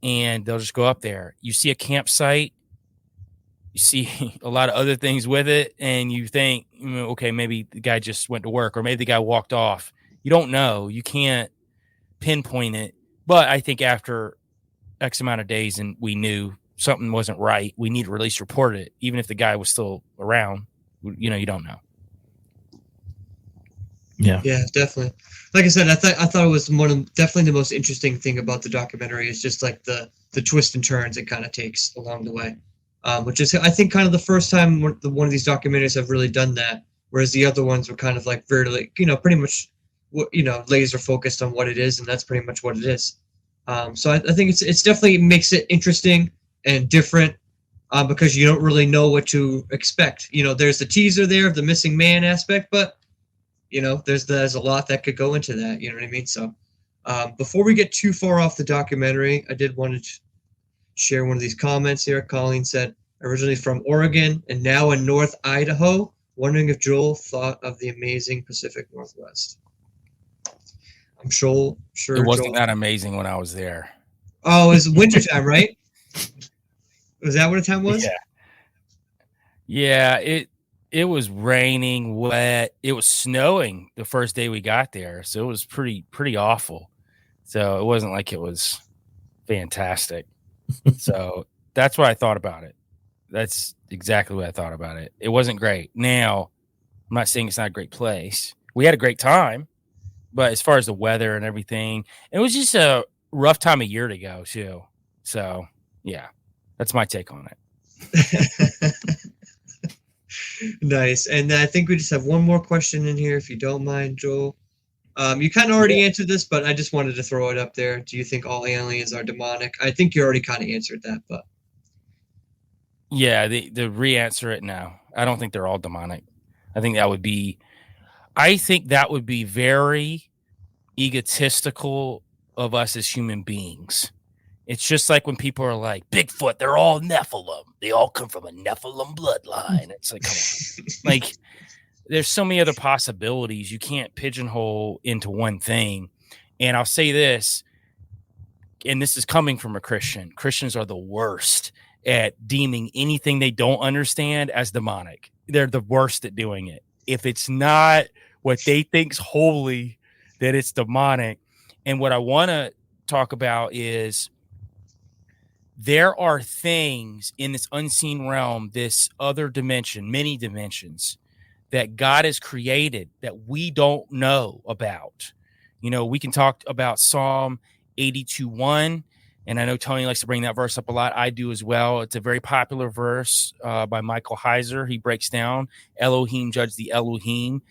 and they'll just go up there. You see a campsite, you see a lot of other things with it, and you think, okay, maybe the guy just went to work, or maybe the guy walked off. You don't know. You can't pinpoint it. But I think after X amount of days and we knew something wasn't right, we need to at least report it, even if the guy was still around. You don't know. Yeah, definitely. Like I said, I thought it was definitely the most interesting thing about the documentary is just like the twists and turns it kind of takes along the way, which is, I think, kind of the first time one of these documentaries have really done that. Whereas the other ones were kind of like very, pretty much, laser focused on what it is, and that's pretty much what it is. So I think it's definitely makes it interesting and different, because you don't really know what to expect. There's the teaser there of the missing man aspect, but there's a lot that could go into that. You know what I mean? So before we get too far off the documentary, I did want to share one of these comments here. Colleen said, originally from Oregon and now in North Idaho, wondering if Joel thought of the amazing Pacific Northwest. I'm sure it wasn't that amazing when I was there. Oh, it was wintertime, right? Was that what the time was? Yeah. Yeah, it was raining, wet. It was snowing the first day we got there, so it was pretty awful. So it wasn't like it was fantastic. So that's what I thought about it. That's exactly what I thought about it. It wasn't great. Now, I'm not saying it's not a great place. We had a great time, but as far as the weather and everything, it was just a rough time of year to go too. So yeah, that's my take on it. Nice. And I think we just have one more question in here, if you don't mind, Joel. You kind of already answered this, but I just wanted to throw it up there. Do you think all aliens are demonic? I think you already kind of answered that, but Yeah, the re-answer it now. I don't think they're all demonic. I think that would be very egotistical of us as human beings. It's just like when people are like, Bigfoot, they're all Nephilim. They all come from a Nephilim bloodline. It's like, come on. Like, there's so many other possibilities. You can't pigeonhole into one thing. And I'll say this, and this is coming from a Christian. Christians are the worst at deeming anything they don't understand as demonic. They're the worst at doing it. If it's not what they think's holy, that it's demonic. And what I want to talk about is there are things in this unseen realm, this other dimension, many dimensions that God has created that we don't know about. You know, we can talk about Psalm 82:1, and I know Tony likes to bring that verse up a lot. I do as well. It's a very popular verse by Michael Heiser. He breaks down Elohim judge the Elohim.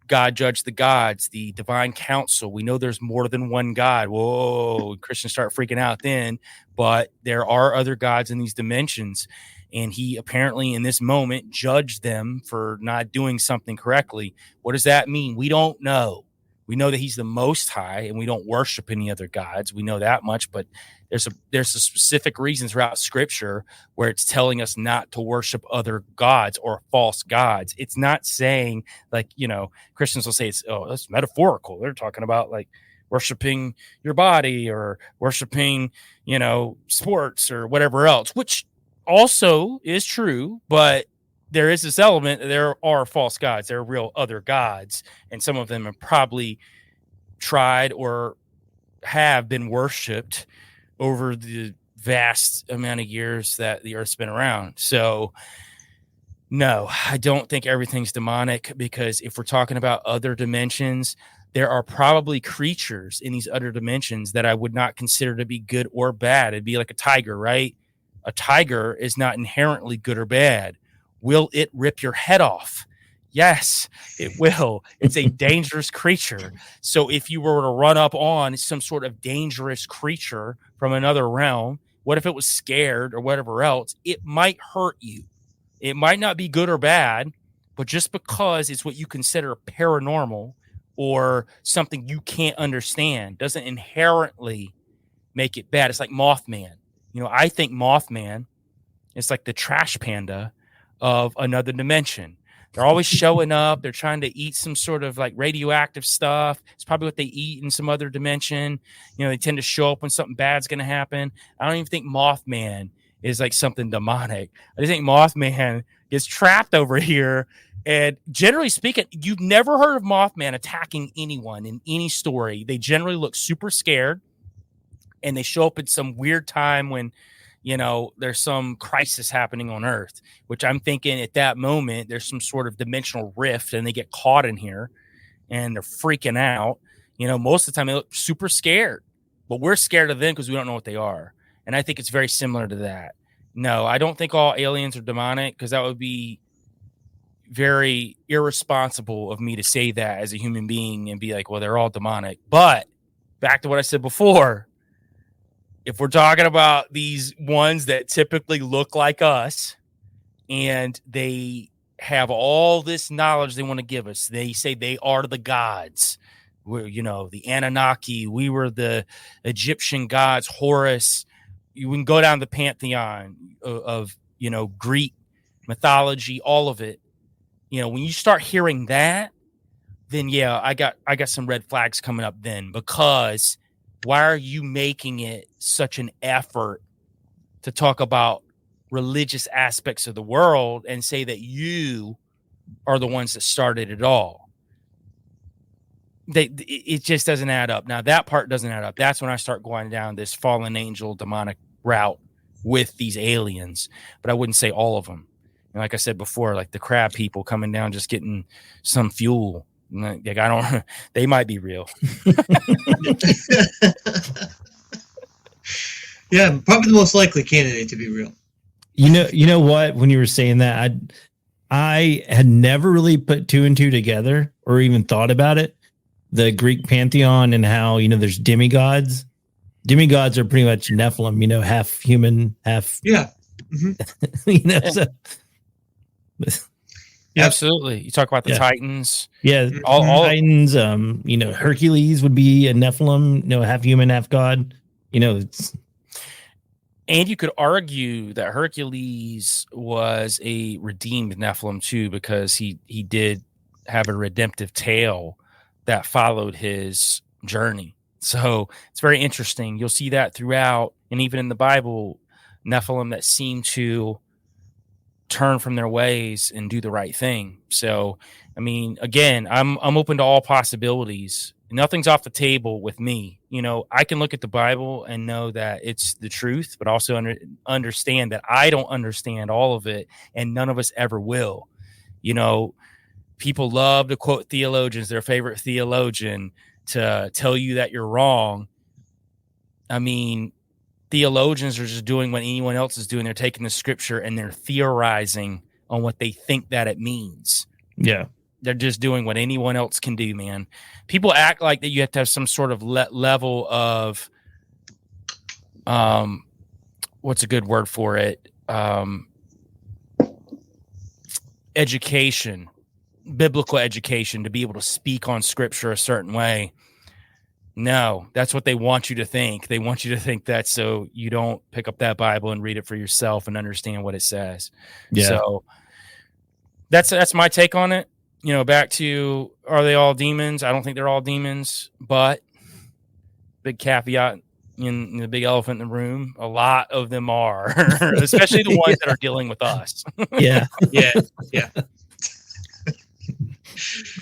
God judge the gods, the divine council. We know there's more than one God. Whoa, Christians start freaking out then, but there are other gods in these dimensions. And he apparently in this moment judged them for not doing something correctly. What does that mean? We don't know. We know that he's the Most High, and we don't worship any other gods. We know that much, but there's a specific reason throughout Scripture where it's telling us not to worship other gods or false gods. It's not saying, like, you know, Christians will say that's metaphorical. They're talking about like worshiping your body or worshiping, you know, sports or whatever else, which also is true, but there is this element. There are false gods. There are real other gods, and some of them have probably tried or have been worshipped over the vast amount of years that the Earth's been around. So, no, I don't think everything's demonic, because if we're talking about other dimensions, there are probably creatures in these other dimensions that I would not consider to be good or bad. It'd be like a tiger, right? A tiger is not inherently good or bad. Will it rip your head off? Yes, it will. It's a dangerous creature. So if you were to run up on some sort of dangerous creature from another realm, what if it was scared or whatever else? It might hurt you. It might not be good or bad, but just because it's what you consider paranormal or something you can't understand doesn't inherently make it bad. It's like Mothman. You know, I think Mothman is like the trash panda of another dimension. They're always showing up. They're trying to eat some sort of like radioactive stuff. It's probably what they eat in some other dimension. You know, they tend to show up when something bad's going to happen. I don't even think Mothman is like something demonic. I just think Mothman gets trapped over here. And generally speaking, you've never heard of Mothman attacking anyone in any story. They generally look super scared, and they show up at some weird time when, you know, there's some crisis happening on Earth, which I'm thinking at that moment, there's some sort of dimensional rift and they get caught in here and they're freaking out. You know, most of the time they look super scared, but we're scared of them because we don't know what they are. And I think it's very similar to that. No, I don't think all aliens are demonic, because that would be very irresponsible of me to say that as a human being and be like, well, they're all demonic. But back to what I said before, if we're talking about these ones that typically look like us and they have all this knowledge they want to give us, they say they are the gods. We're, you know, the Anunnaki, we were the Egyptian gods, Horus. You can go down the pantheon of, you know, Greek mythology, all of it. You know, when you start hearing that, then yeah, I got some red flags coming up then, because why are you making it such an effort to talk about religious aspects of the world and say that you are the ones that started it all? It just doesn't add up. Now that part doesn't add up. That's when I start going down this fallen angel demonic route with these aliens, but I wouldn't say all of them. And like I said before, like the crab people coming down, just getting some fuel. Like I don't, they might be real. Yeah, probably the most likely candidate to be real. You know what? When you were saying that, I had never really put two and two together or even thought about it. The Greek pantheon and how, there's demigods. Demigods are pretty much Nephilim, half human, half. Yeah. Mm-hmm. So. Yeah, absolutely. You talk about the Titans. Yeah. All Titans, Hercules would be a Nephilim, half human, half god. It's. And you could argue that Hercules was a redeemed Nephilim too, because he did have a redemptive tale that followed his journey. So it's very interesting. You'll see that throughout, and even in the Bible, Nephilim that seem to turn from their ways and do the right thing. So, I mean, again, I'm open to all possibilities. Nothing's off the table with me. I can look at the Bible and know that it's the truth, but also understand that I don't understand all of it, and none of us ever will. People love to quote theologians, their favorite theologian, to tell you that you're wrong. I mean, theologians are just doing what anyone else is doing. They're taking the scripture and they're theorizing on what they think that it means. Yeah. They're just doing what anyone else can do, man. People act like that you have to have some sort of level of, what's a good word for it? Education, biblical education, to be able to speak on scripture a certain way. No, that's what they want you to think. They want you to think that so you don't pick up that Bible and read it for yourself and understand what it says. Yeah. So that's my take on it. Back to, are they all demons? I don't think they're all demons, but big caveat in the big elephant in the room, a lot of them are, especially the ones that are dealing with us. Yeah. Yeah.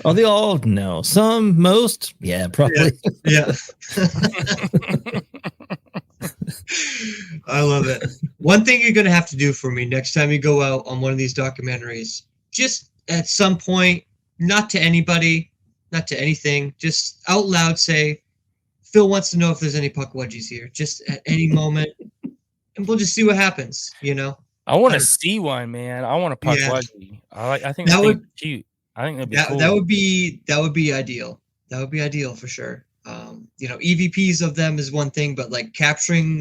Are they all? No. Some, most? Yeah, probably. Yeah. I love it. One thing you're going to have to do for me next time you go out on one of these documentaries, just at some point, not to anybody, not to anything, just out loud say, Phil wants to know if there's any puck wedgies here, just at any moment, and we'll just see what happens, I want to see one, man. I want a puck wedgie. I think that would be cute. I think that'd be cool. That would be ideal. That would be ideal for sure. EVPs of them is one thing, but like capturing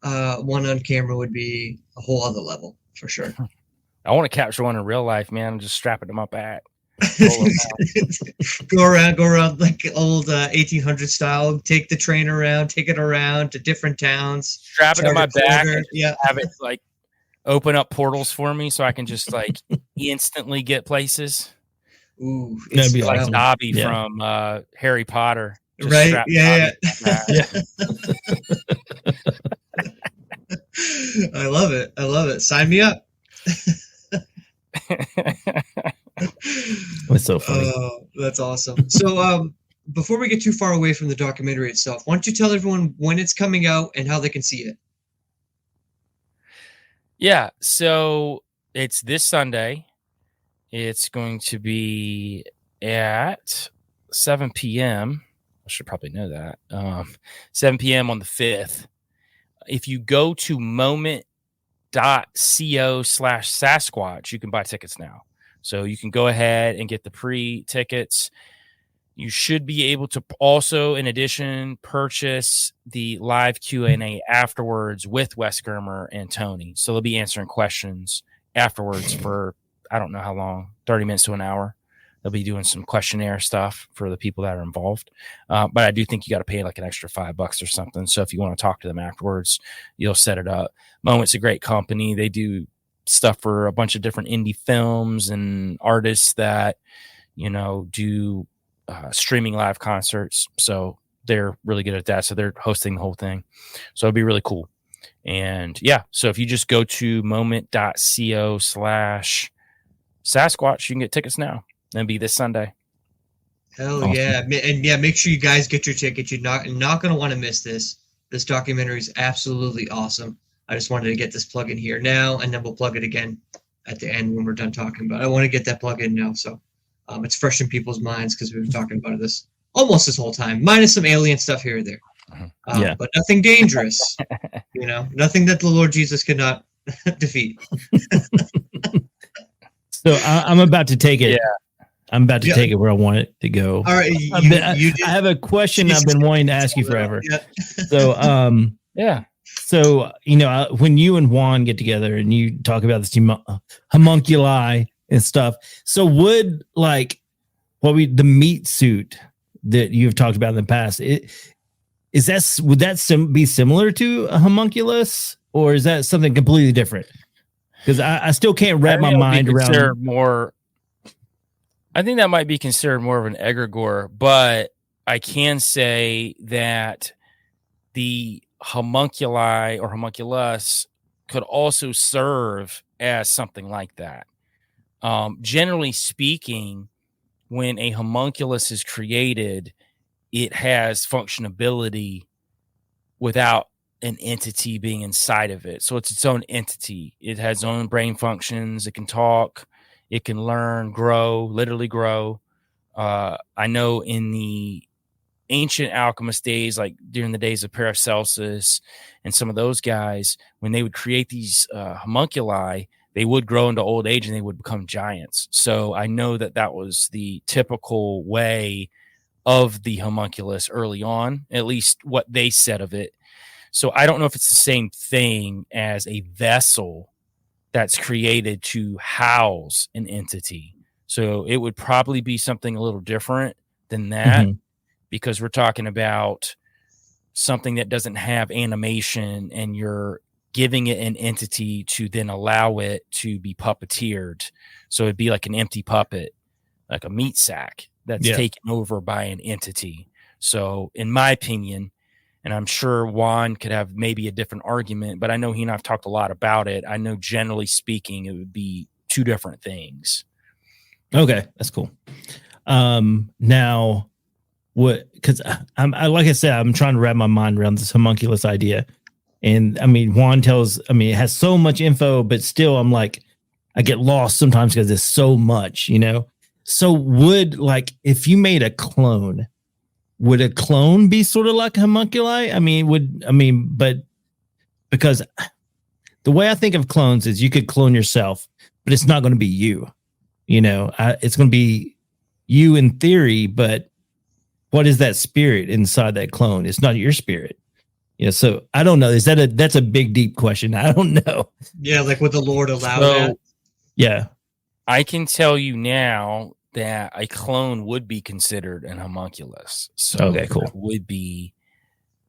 one on camera would be a whole other level for sure. I want to capture one in real life, man. I'm just strap it to my back. Go around like old 1800 style. Take the train around, take it around to different towns. Strap it to my back. And yeah, have it like open up portals for me so I can just like instantly get places. Ooh, that'd be like awesome. Dobby from Harry Potter. Right? Yeah. I love it. Sign me up. That's so funny. That's awesome. So before we get too far away from the documentary itself, why don't you tell everyone when it's coming out and how they can see it? Yeah, so it's this Sunday. It's going to be at 7 p.m. I should probably know that. 7 p.m. on the 5th. If you go to moment.co/Sasquatch, you can buy tickets now. So you can go ahead and get the pre-tickets. You should be able to also, in addition, purchase the live Q&A afterwards with Wes Germer and Tony. So they'll be answering questions afterwards for, I don't know how long, 30 minutes to an hour. They'll be doing some questionnaire stuff for the people that are involved. But I do think you got to pay like an extra $5 or something. So if you want to talk to them afterwards, you'll set it up. Moment's a great company. They do stuff for a bunch of different indie films and artists that, do streaming live concerts. So they're really good at that. So they're hosting the whole thing. So it'd be really cool. And yeah, so if you just go to moment.co/Sasquatch, you can get tickets now. It'll be this Sunday. Hell Awesome. yeah. And yeah, make sure you guys get your tickets. You're not going to want to miss this. This documentary is absolutely awesome. I just wanted to get this plug in here now, and then we'll plug it again at the end when we're done talking about it. I want to get that plug in now, so it's fresh in people's minds because we've been talking about this almost this whole time, minus some alien stuff here or there. Yeah. But nothing dangerous, nothing that the Lord Jesus cannot defeat. So I'm about to take it. Yeah. I'm about to take it where I want it to go. All right. I have a question I've been wanting to ask you forever. Yeah. So, Yeah. So, when you and Juan get together and you talk about this homunculi and stuff, so would the meat suit that you've talked about in the past, would that be similar to a homunculus, or is that something completely different? Because I still can't wrap my mind around. I think that might be considered more of an egregore, but I can say that the homunculi or homunculus could also serve as something like that. Generally speaking, when a homunculus is created, it has functionability without an entity being inside of it. So it's its own entity. It has its own brain functions. It can talk. It can learn, grow, literally grow. I know in the ancient alchemist days, like during the days of Paracelsus and some of those guys, when they would create these homunculi, they would grow into old age and they would become giants. So I know that was the typical way of the homunculus early on, at least what they said of it. So I don't know if it's the same thing as a vessel that's created to house an entity. So it would probably be something a little different than that, because we're talking about something that doesn't have animation and you're giving it an entity to then allow it to be puppeteered. So it'd be like an empty puppet, like a meat sack that's taken over by an entity. So in my opinion, and I'm sure Juan could have maybe a different argument, but I know he and I've talked a lot about it. I know generally speaking, it would be two different things. Okay, that's cool. Now, because like I said, I'm trying to wrap my mind around this homunculus idea. And Juan it has so much info, but still I'm like, I get lost sometimes because there's so much, So if you made a clone, would a clone be sort of like a homunculi? But because the way I think of clones is you could clone yourself, but it's not going to be you. It's going to be you in theory, but what is that spirit inside that clone? It's not your spirit. So I don't know. That's a big, deep question. I don't know. Yeah, like would the Lord allow that? Yeah. I can tell you now that a clone would be considered an homunculus. So okay, cool. It would be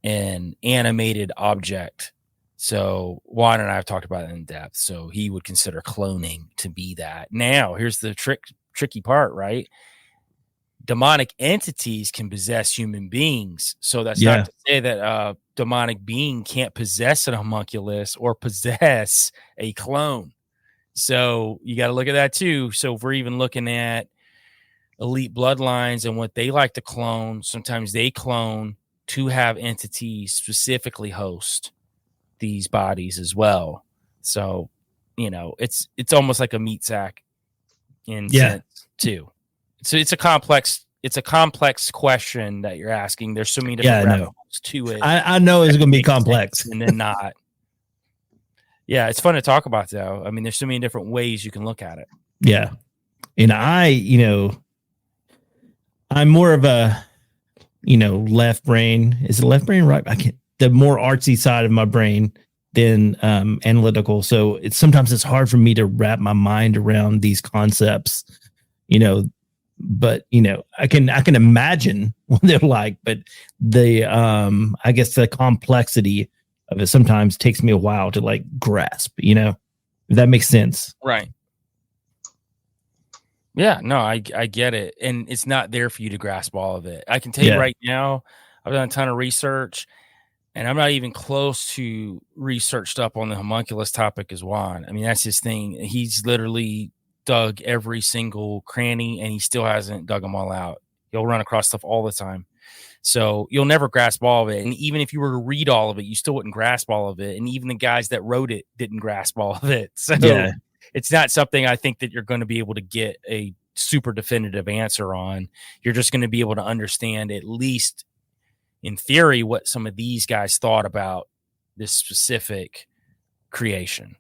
an animated object. So Juan and I have talked about it in depth. So he would consider cloning to be that. Now, here's the tricky part, right? Demonic entities can possess human beings. So that's not to say that a demonic being can't possess an homunculus or possess a clone. So you got to look at that too. So if we're even looking at elite bloodlines and what they like to clone, sometimes they clone to have entities specifically host these bodies as well. So, it's almost like a meat sack in sense too. So it's a complex question that you're asking. There's so many different levels to it. I know it's going to be complex and then not. Yeah, it's fun to talk about though. There's so many different ways you can look at it. Yeah. And I'm more of a, left brain. Is it left brain, right? The more artsy side of my brain than analytical. So sometimes it's hard for me to wrap my mind around these concepts, but I can imagine what they're like, but I guess the complexity of it sometimes takes me a while to grasp, if that makes sense. Right. Yeah, no, I get it. And it's not there for you to grasp all of it. I can tell you right now, I've done a ton of research, and I'm not even close to researched up on the homunculus topic as Juan. I mean, that's his thing. He's literally dug every single cranny, and he still hasn't dug them all out. He'll run across stuff all the time. So you'll never grasp all of it. And even if you were to read all of it, you still wouldn't grasp all of it. And even the guys that wrote it didn't grasp all of it. So it's not something I think that you're going to be able to get a super definitive answer on. You're just going to be able to understand, at least in theory, what some of these guys thought about this specific creation.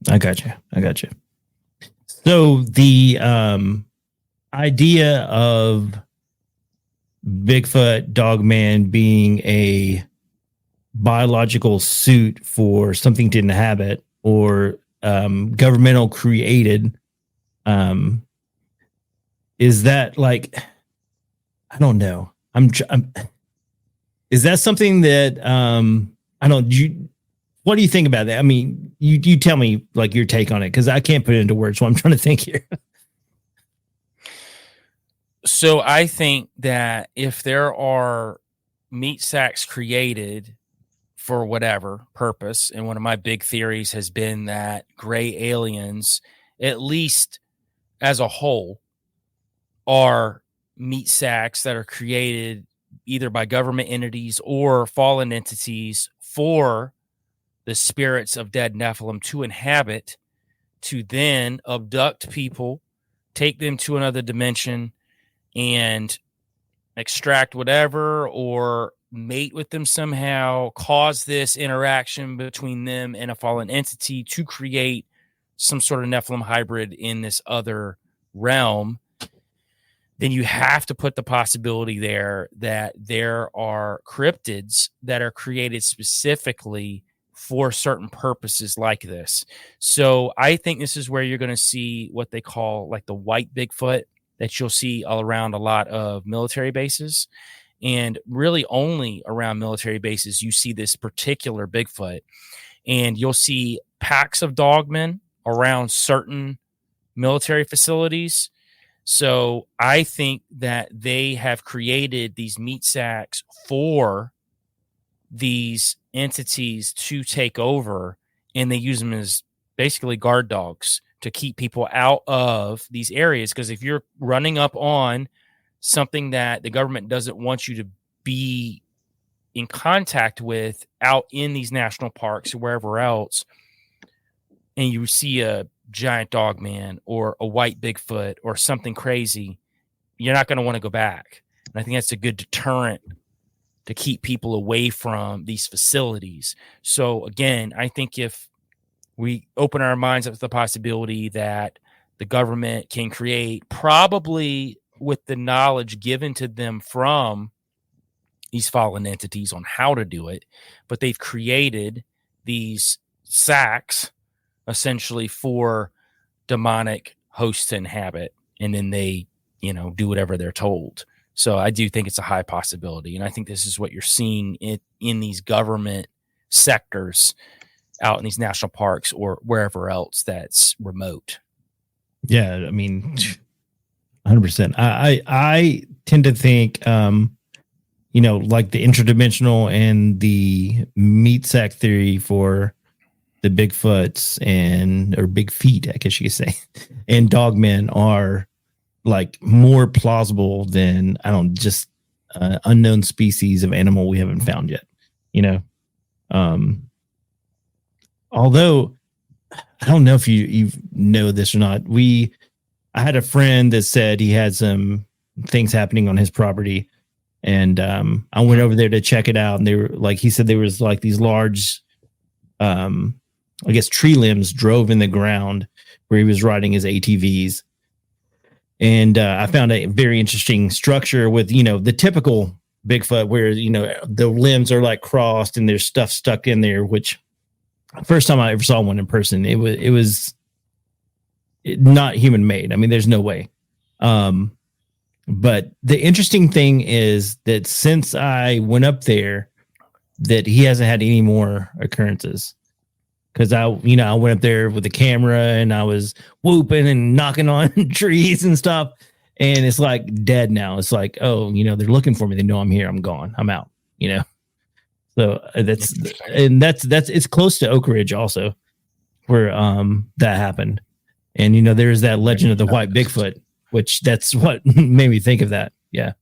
I got you. So the idea of Bigfoot Dogman being a biological suit for something to inhabit or governmental created, is that like, I don't know. Is that something that I don't, what do you think about that? I mean, you tell me like your take on it, because I can't put it into words, so I'm trying to think here. So I think that if there are meat sacks created for whatever purpose, and one of my big theories has been that gray aliens, at least as a whole, are meat sacks that are created either by government entities or fallen entities for the spirits of dead Nephilim to inhabit, to then abduct people, take them to another dimension, and extract whatever, or mate with them somehow, cause this interaction between them and a fallen entity to create some sort of Nephilim hybrid in this other realm. Then you have to put the possibility there that there are cryptids that are created specifically for certain purposes like this. So I think this is where you're going to see what they call like the white Bigfoot, that you'll see all around a lot of military bases, and really only around military bases you see this particular Bigfoot. And you'll see packs of dogmen around certain military facilities. So I think that they have created these meat sacks for these entities to take over, and they use them as basically guard dogs to keep people out of these areas. Because if you're running up on something that the government doesn't want you to be in contact with out in these national parks or wherever else, and you see a giant dog man or a white Bigfoot or something crazy, you're not going to want to go back. And I think that's a good deterrent to keep people away from these facilities. So again, I think if we open our minds up to the possibility that the government can create, probably with the knowledge given to them from these fallen entities on how to do it, but they've created these sacks essentially for demonic hosts to inhabit, and then they, do whatever they're told. So I do think it's a high possibility. And I think this is what you're seeing in these government sectors out in these national parks or wherever else that's remote. Yeah, I mean, 100%. I tend to think, like the interdimensional and the meat sack theory for the Bigfoots or big feet, I guess you could say, and dogmen are like more plausible than unknown species of animal we haven't found yet. Although I don't know if you know this or not. I had a friend that said he had some things happening on his property, and I went over there to check it out, and they were like, he said there was like these large, I guess tree limbs drove in the ground where he was riding his ATVs. And I found a very interesting structure with, the typical Bigfoot where, the limbs are like crossed and there's stuff stuck in there, which first time I ever saw one in person, it was not human made. I mean, there's no way. But the interesting thing is that since I went up there, that he hasn't had any more occurrences. Because I went up there with the camera and I was whooping and knocking on trees and stuff. And it's like dead now. It's like, oh, they're looking for me. They know I'm here. I'm gone. I'm out. So that's it's close to Oak Ridge also, where that happened. And there's that legend of the white Bigfoot, which that's what made me think of that. Yeah.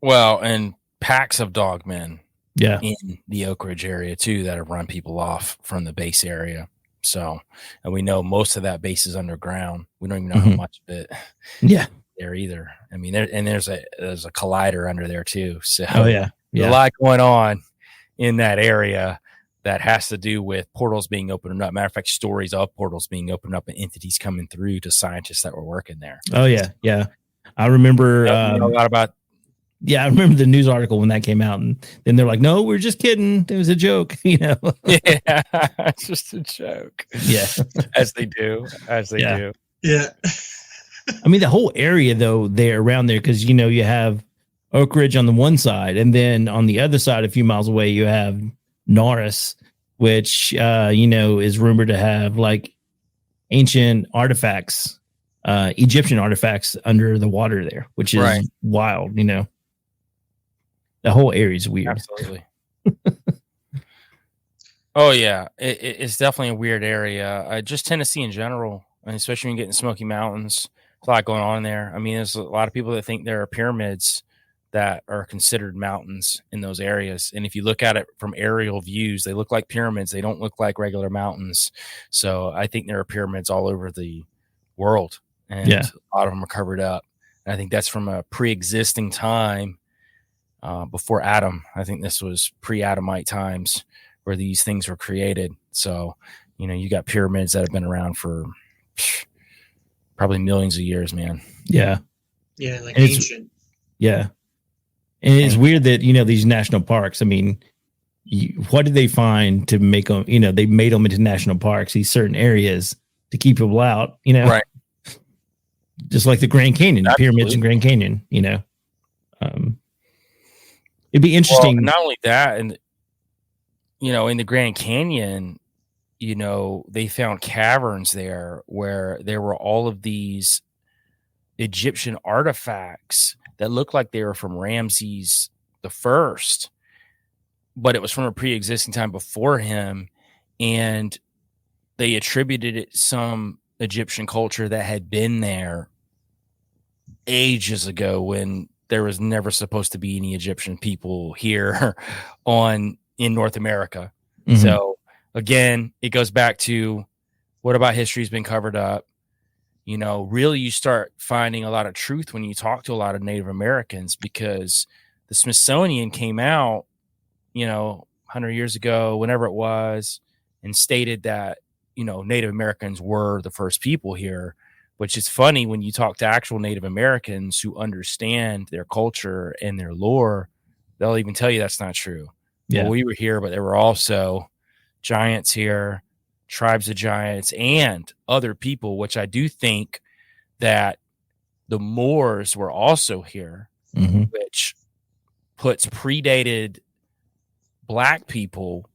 Well, and packs of dogmen Yeah. in the Oak Ridge area too that have run people off from the base area. So, and we know most of that base is underground. We don't even know how much of it. Yeah. There either. I mean, there's a collider under there too. So, oh yeah, there's a lot going on in that area that has to do with portals being opened up. Matter of fact, stories of portals being opened up and entities coming through to scientists that were working there. Oh yeah, yeah. I remember a lot about. Yeah, I remember the news article when that came out, and then they're like, "No, we're just kidding. It was a joke," Yeah, it's just a joke. Yeah, as they do. Yeah. I mean, the whole area though, there around there, because you have Oak Ridge on the one side, and then on the other side, a few miles away, you have Norris, which is rumored to have like ancient artifacts, Egyptian artifacts under the water there, which is wild. The whole area is weird. Absolutely. Oh yeah, it's definitely a weird area. Just Tennessee in general, and especially when you get in Smoky Mountains, there's a lot going on there. I mean, there's a lot of people that think there are pyramids that are considered mountains in those areas. And if you look at it from aerial views, they look like pyramids. They don't look like regular mountains. So I think there are pyramids all over the world, and a lot of them are covered up. And I think that's from a pre-existing time before Adam. I think this was pre-Adamite times where these things were created. So, you got pyramids that have been around for probably millions of years, man. Yeah. Yeah, like ancient. Yeah. And it's weird that, these national parks, I mean, what did they find to make them, they made them into national parks, these certain areas to keep people out, Right. Just like the Grand Canyon, pyramids in Grand Canyon, it'd be interesting. Well, not only that, and, in the Grand Canyon, they found caverns there where there were all of these Egyptian artifacts that looked like they were from Ramses the First, but it was from a pre-existing time before him, and they attributed it some Egyptian culture that had been there ages ago when there was never supposed to be any Egyptian people here in North America. Mm-hmm. So again, it goes back to what about history's been covered up? Really you start finding a lot of truth when you talk to a lot of Native Americans, because the Smithsonian came out, 100 years ago, whenever it was, and stated that, Native Americans were the first people here, which is funny when you talk to actual Native Americans who understand their culture and their lore, they'll even tell you that's not true. Yeah. Well, we were here, but there were also giants here, tribes of giants, and other people, which I do think that the Moors were also here, which puts predated Black people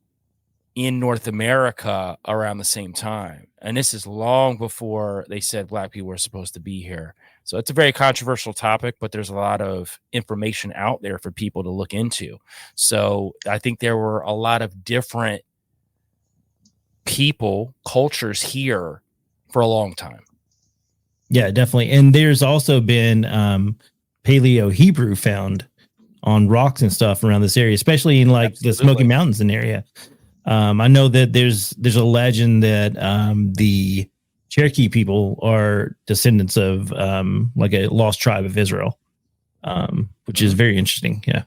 in North America around the same time. And this is long before they said Black people were supposed to be here. So it's a very controversial topic, but there's a lot of information out there for people to look into. So I think there were a lot of different people, cultures here for a long time. Yeah, definitely. And there's also been Paleo Hebrew found on rocks and stuff around this area, especially in like the Smoky Mountains and area. I know that there's a legend that the Cherokee people are descendants of like a lost tribe of Israel, which is very interesting. Yeah.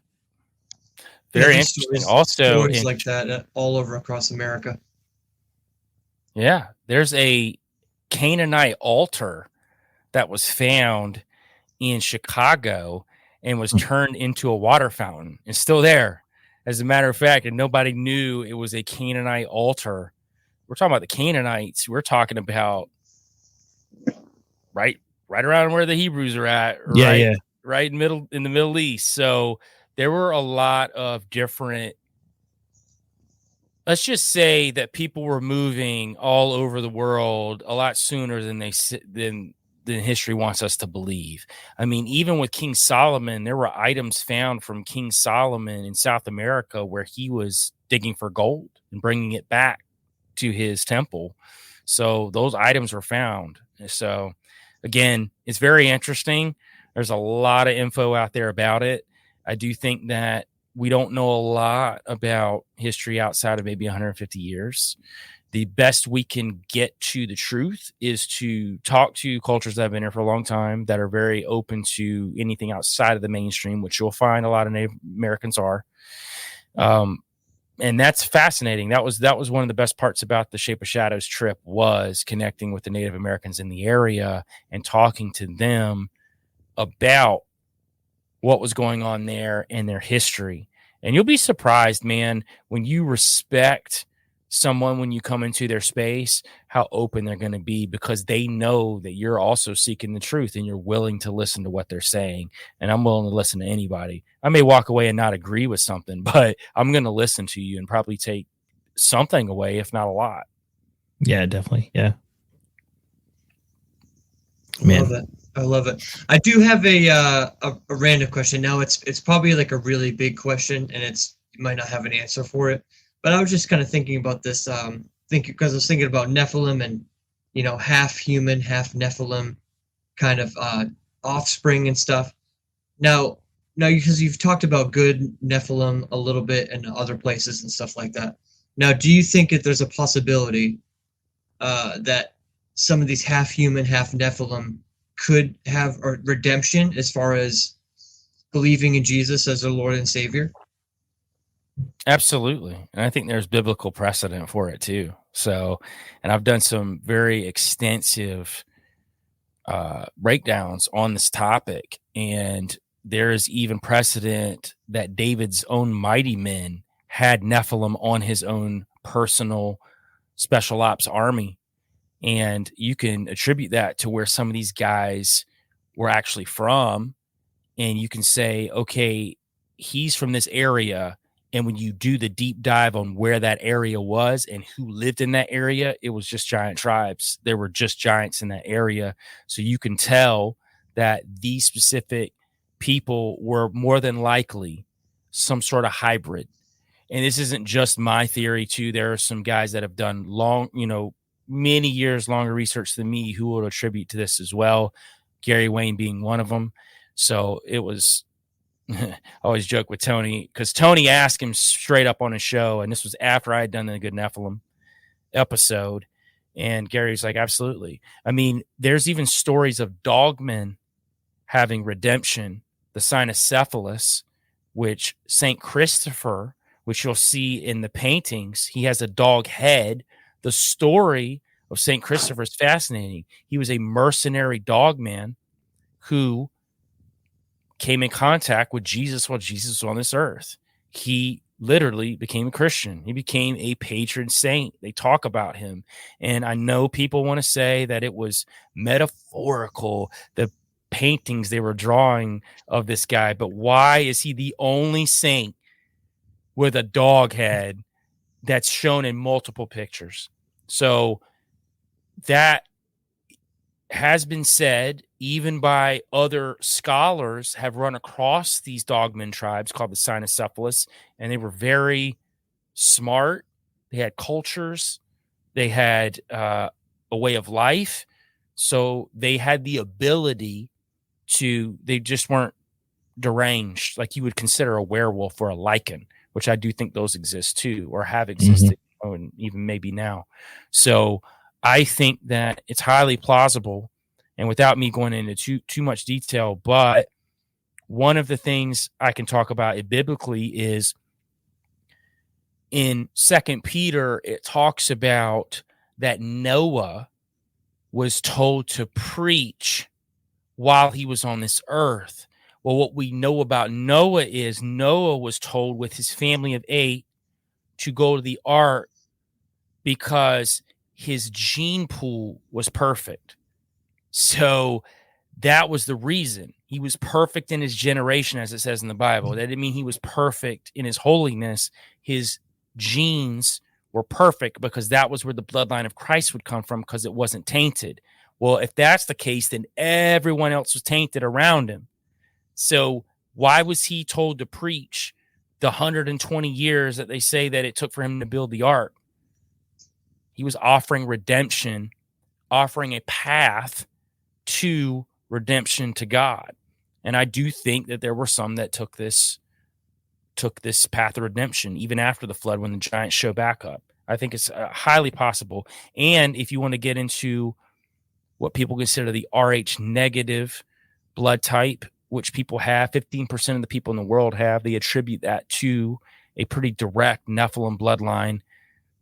Very interesting. Also, like that all over across America. Yeah, there's a Canaanite altar that was found in Chicago and was turned into a water fountain. It's still there, as a matter of fact, and nobody knew it was a Canaanite altar. We're talking about the Canaanites. We're talking about right around where the Hebrews are at. Right in the Middle East. So there were a lot of different. Let's just say that people were moving all over the world a lot sooner than than history wants us to believe. I mean, even with King Solomon, there were items found from King Solomon in South America where he was digging for gold and bringing it back to his temple. So those items were found. So again, it's very interesting. There's a lot of info out there about it. I do think that we don't know a lot about history outside of maybe 150 years. The best we can get to the truth is to talk to cultures that have been here for a long time, that are very open to anything outside of the mainstream, which you'll find a lot of Native Americans are. And that's fascinating. That was one of the best parts about the Shape of Shadows trip, was connecting with the Native Americans in the area and talking to them about what was going on there and their history. And you'll be surprised, man, when you respect someone, when you come into their space, how open they're going to be, because they know that you're also seeking the truth and you're willing to listen to what they're saying. And I'm willing to listen to anybody. I may walk away and not agree with something, but I'm going to listen to you and probably take something away, if not a lot. Yeah, definitely. Yeah. Man. I love it. I do have a random question. Now it's probably like a really big question, and you might not have an answer for it. But I was just kind of thinking about this, because I was thinking about Nephilim and, half human, half Nephilim kind of offspring and stuff. Now, because you've talked about good Nephilim a little bit in other places and stuff like that. Now, do you think that there's a possibility that some of these half human, half Nephilim could have a redemption as far as believing in Jesus as their Lord and Savior? Absolutely. And I think there's biblical precedent for it too. So, and I've done some very extensive breakdowns on this topic. And there is even precedent that David's own mighty men had Nephilim on his own personal special ops army. And you can attribute that to where some of these guys were actually from. And you can say, okay, he's from this area. And when you do the deep dive on where that area was and who lived in that area, it was just giant tribes. There were just giants in that area. So you can tell that these specific people were more than likely some sort of hybrid. And this isn't just my theory too. There are some guys that have done many years longer research than me who will attribute to this as well. Gary Wayne being one of them. So it was, I always joke with Tony, because Tony asked him straight up on his show, and this was after I had done the Good Nephilim episode. And Gary's like, absolutely. I mean, there's even stories of dogmen having redemption, the cynocephalus, which St. Christopher, which you'll see in the paintings, he has a dog head. The story of St. Christopher is fascinating. He was a mercenary dogman who came in contact with Jesus while Jesus was on this earth. He literally became a Christian. He became a patron saint. They talk about him. And I know people want to say that it was metaphorical, the paintings they were drawing of this guy. But why is he the only saint with a dog head that's shown in multiple pictures? So that has been said even by other scholars, have run across these dogman tribes called the cynocephalus, and they were very smart. They had cultures. They had a way of life. So they had the ability they just weren't deranged like you would consider a werewolf or a lichen, which I do think those exist too, or have existed, and even maybe now. So I think that it's highly plausible, and without me going into too much detail, but one of the things I can talk about it biblically is in 2 Peter, it talks about that Noah was told to preach while he was on this earth. Well, what we know about Noah is Noah was told with his family of 8 to go to the ark because his gene pool was perfect. So that was the reason. He was perfect in his generation, as it says in the Bible. That didn't mean he was perfect in his holiness. His genes were perfect because that was where the bloodline of Christ would come from, because it wasn't tainted. Well, if that's the case, then everyone else was tainted around him. So why was he told to preach the 120 years that they say that it took for him to build the ark? He was offering redemption, offering a path to redemption to God. And I do think that there were some that took this path of redemption even after the flood when the giants show back up. I think it's highly possible. And if you want to get into what people consider the Rh negative blood type, which people have, 15% of the people in the world have, they attribute that to a pretty direct Nephilim bloodline.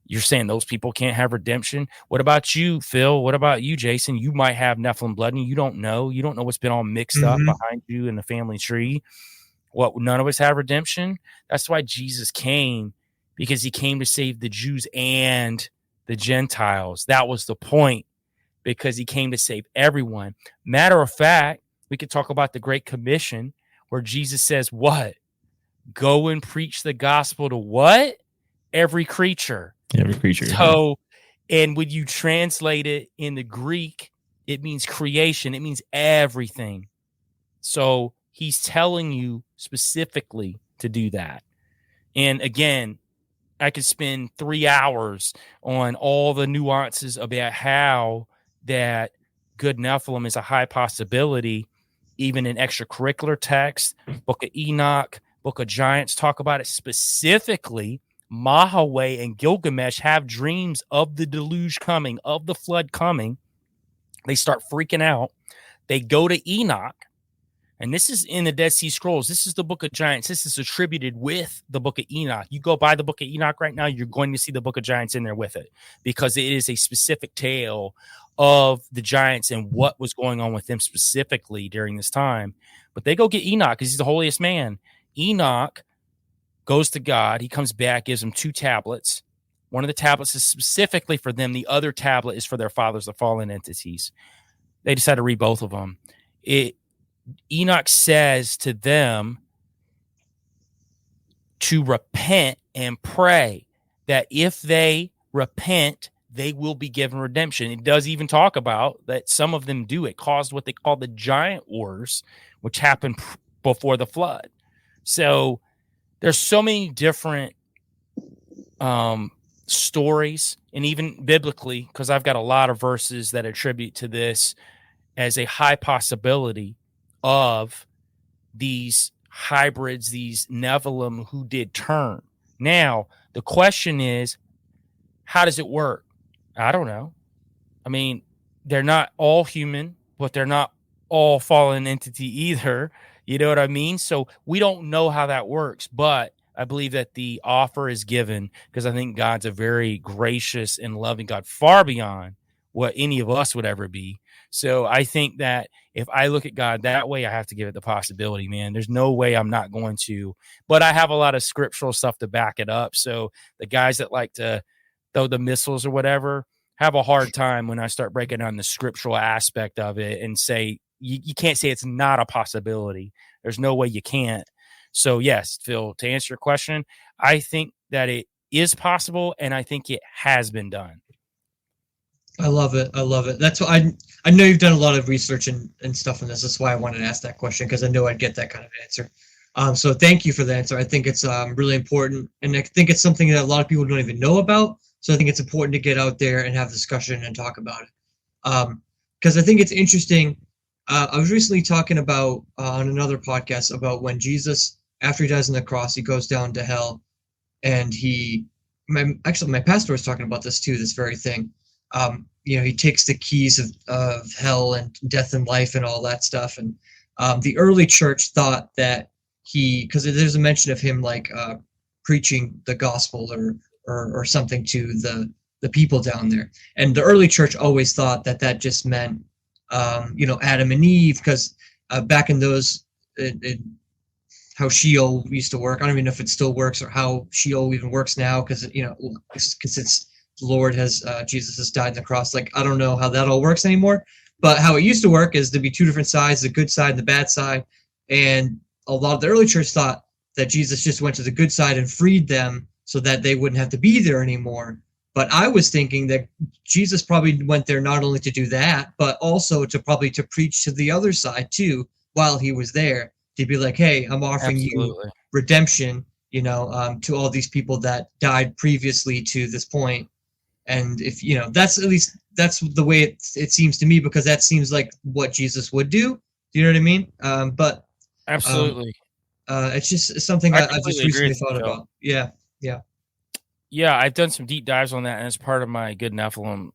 You're saying those people can't have redemption? What about you, Phil? What about you, Jason? You might have Nephilim blood and you don't know. You don't know what's been all mixed up behind you in the family tree. What, none of us have redemption? That's why Jesus came, because he came to save the Jews and the Gentiles. That was the point, because he came to save everyone. Matter of fact, we could talk about the Great Commission, where Jesus says, what? Go and preach the gospel to what? Every creature. Every creature. So, and when you translate it in the Greek, it means creation. It means everything. So he's telling you specifically to do that. And again, I could spend 3 hours on all the nuances about how that good Nephilim is a high possibility. Even in extracurricular texts, Book of Enoch, Book of Giants talk about it specifically. Mahaway and Gilgamesh have dreams of the deluge coming, of the flood coming. They start freaking out. They go to Enoch, and this is in the Dead Sea Scrolls. This is the Book of Giants. This is attributed with the Book of Enoch. You go by the Book of Enoch right now, you're going to see the Book of Giants in there with it, because it is a specific tale of the giants and what was going on with them specifically during this time. But they go get Enoch because he's the holiest man. Enoch goes to God. He comes back, gives them 2 tablets. One of the tablets is specifically for them. The other tablet is for their fathers, the fallen entities. They decide to read both of them. Enoch says to them to repent and pray, that if they repent, they will be given redemption. It does even talk about that some of them do. It caused what they call the giant wars, which happened before the flood. So there's so many different stories, and even biblically, because I've got a lot of verses that attribute to this as a high possibility of these hybrids, these Nephilim who did turn. Now, the question is, how does it work? I don't know. I mean, they're not all human, but they're not all fallen entity either. You know what I mean? So we don't know how that works, but I believe that the offer is given, because I think God's a very gracious and loving God, far beyond what any of us would ever be. So I think that if I look at God that way, I have to give it the possibility, man. There's no way I'm not going to, but I have a lot of scriptural stuff to back it up. So the guys that like to throw the missiles or whatever have a hard time when I start breaking down the scriptural aspect of it and say, you can't say it's not a possibility. There's no way you can't. So yes, Phil, to answer your question, I think that it is possible, and I think it has been done. I love it. I love it. That's why I know you've done a lot of research and stuff on this. That's why I wanted to ask that question, because I know I'd get that kind of answer. So thank you for the answer. I think it's really important, and I think it's something that a lot of people don't even know about. So I think it's important to get out there and have discussion and talk about it. Because I think it's interesting. I was recently talking about on another podcast about when Jesus, after he dies on the cross, he goes down to hell, and my pastor was talking about this too, this very thing. He takes the keys of hell and death and life and all that stuff. And the early church thought that because there's a mention of him like preaching the gospel or something to the people down there. And the early church always thought that just meant, Adam and Eve, because back in those, how Sheol used to work. I don't even know if it still works or how Sheol even works now, because it's the Lord Jesus has died on the cross. Like, I don't know how that all works anymore, but how it used to work is to be 2 different sides, the good side and the bad side. And a lot of the early church thought that Jesus just went to the good side and freed them so that they wouldn't have to be there anymore. But I was thinking that Jesus probably went there not only to do that, but also to probably to preach to the other side too while he was there, to be like, hey, I'm offering you Absolutely. redemption, to all these people that died previously to this point. And if that's at least that's the way it seems to me, because that seems like what Jesus would do. Do you know what I mean? But Absolutely. it's just something I I've just completely agree recently with you, thought Phil. about. Yeah, yeah. Yeah, I've done some deep dives on that, and it's part of my good Nephilim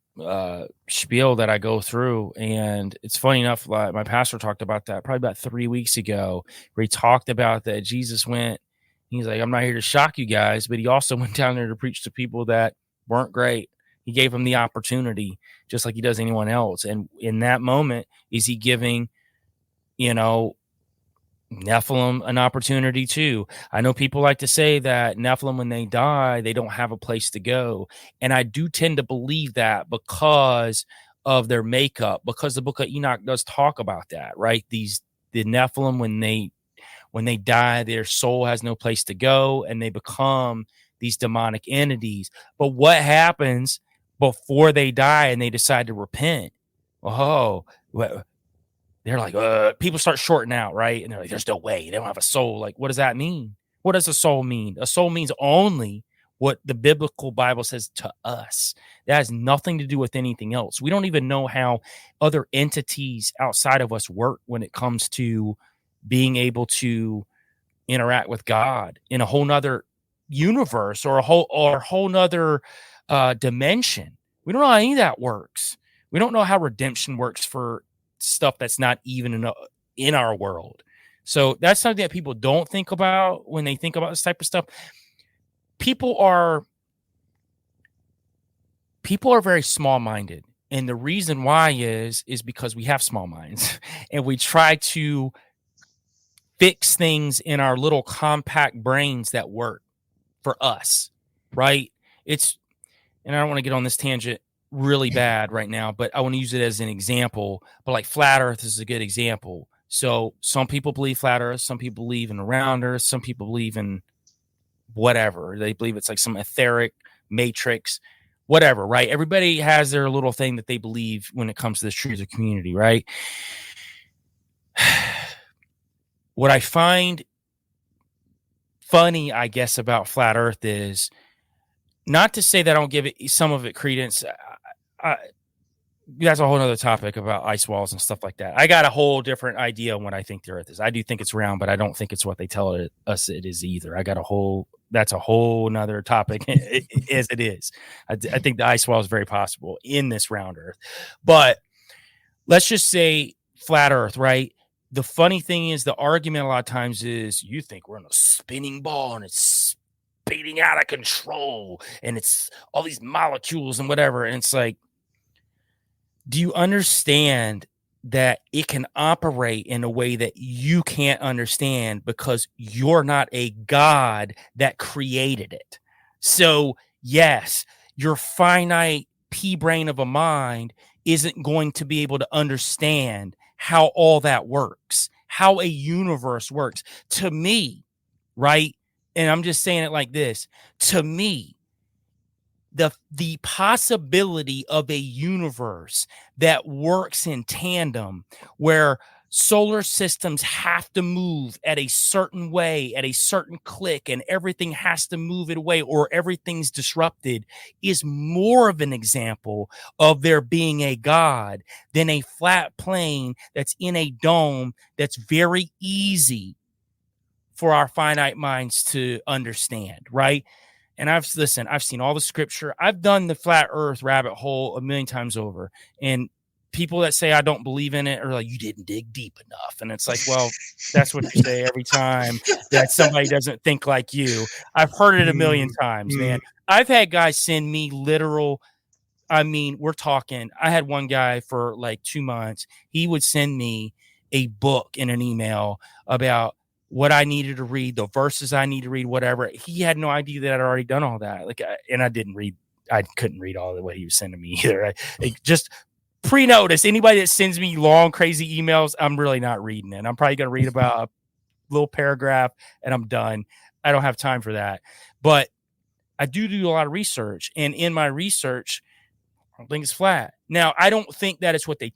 spiel that I go through. And it's funny enough, like, my pastor talked about that probably about 3 weeks ago, where he talked about that Jesus went. He's like, I'm not here to shock you guys, but he also went down there to preach to people that weren't great. He gave them the opportunity, just like he does anyone else. And in that moment, is he giving, Nephilim an opportunity too? I know people like to say that Nephilim, when they die, they don't have a place to go. And I do tend to believe that because of their makeup, because the book of Enoch does talk about that, right? The Nephilim, when they die, their soul has no place to go and they become these demonic entities. But what happens before they die and they decide to repent? Oh, they're like, people start shorting out, right? And they're like, there's no way. They don't have a soul. Like, what does that mean? What does a soul mean? A soul means only what the biblical Bible says to us. That has nothing to do with anything else. We don't even know how other entities outside of us work when it comes to being able to interact with God in a whole nother universe or a whole nother dimension. We don't know how any of that works. We don't know how redemption works for stuff that's not even in our world. So that's something that people don't think about when they think about this type of stuff. People are very small-minded, and the reason why is because we have small minds and we try to fix things in our little compact brains that work for us, right? And I don't want to get on this tangent really bad right now, but I want to use it as an example. But like flat Earth is a good example. So some people believe flat Earth, some people believe in a round Earth, some people believe in whatever. They believe it's like some etheric matrix, whatever, right? Everybody has their little thing that they believe when it comes to this truth of community, right? What I find funny, I guess, about flat Earth is, not to say that I don't give it some of it credence. That's a whole other topic about ice walls and stuff like that. I got a whole different idea on what I think the Earth is. I do think it's round, but I don't think it's what they tell us it is either. That's a whole nother topic as it is. I think the ice wall is very possible in this round Earth. But let's just say flat Earth, right? The funny thing is, the argument a lot of times is, you think we're in a spinning ball and it's speeding out of control and it's all these molecules and whatever. And it's like, do you understand that it can operate in a way that you can't understand because you're not a God that created it? So yes, your finite pea brain of a mind isn't going to be able to understand how all that works, how a universe works. To me, right? And I'm just saying it like this. To me, the possibility of a universe that works in tandem, where solar systems have to move at a certain way, at a certain click, and everything has to move it away or everything's disrupted, is more of an example of there being a God than a flat plane that's in a dome that's very easy for our finite minds to understand, right? And I've seen all the scripture. I've done the flat earth rabbit hole a million times over. And people that say I don't believe in it are like, you didn't dig deep enough. And it's like, well, that's what you say every time that somebody doesn't think like you. I've heard it a million times, man. I've had guys send me literal, I mean, we're talking, I had one guy for like 2 months. He would send me a book in an email about what I needed to read, the verses I need to read, whatever. He had no idea that I'd already done all that. And I couldn't read all the way he was sending me either. Just pre-notice, anybody that sends me long, crazy emails, I'm really not reading it. I'm probably going to read about a little paragraph and I'm done. I don't have time for that. But I do a lot of research, and in my research, I don't think it's flat. Now, I don't think that it's what they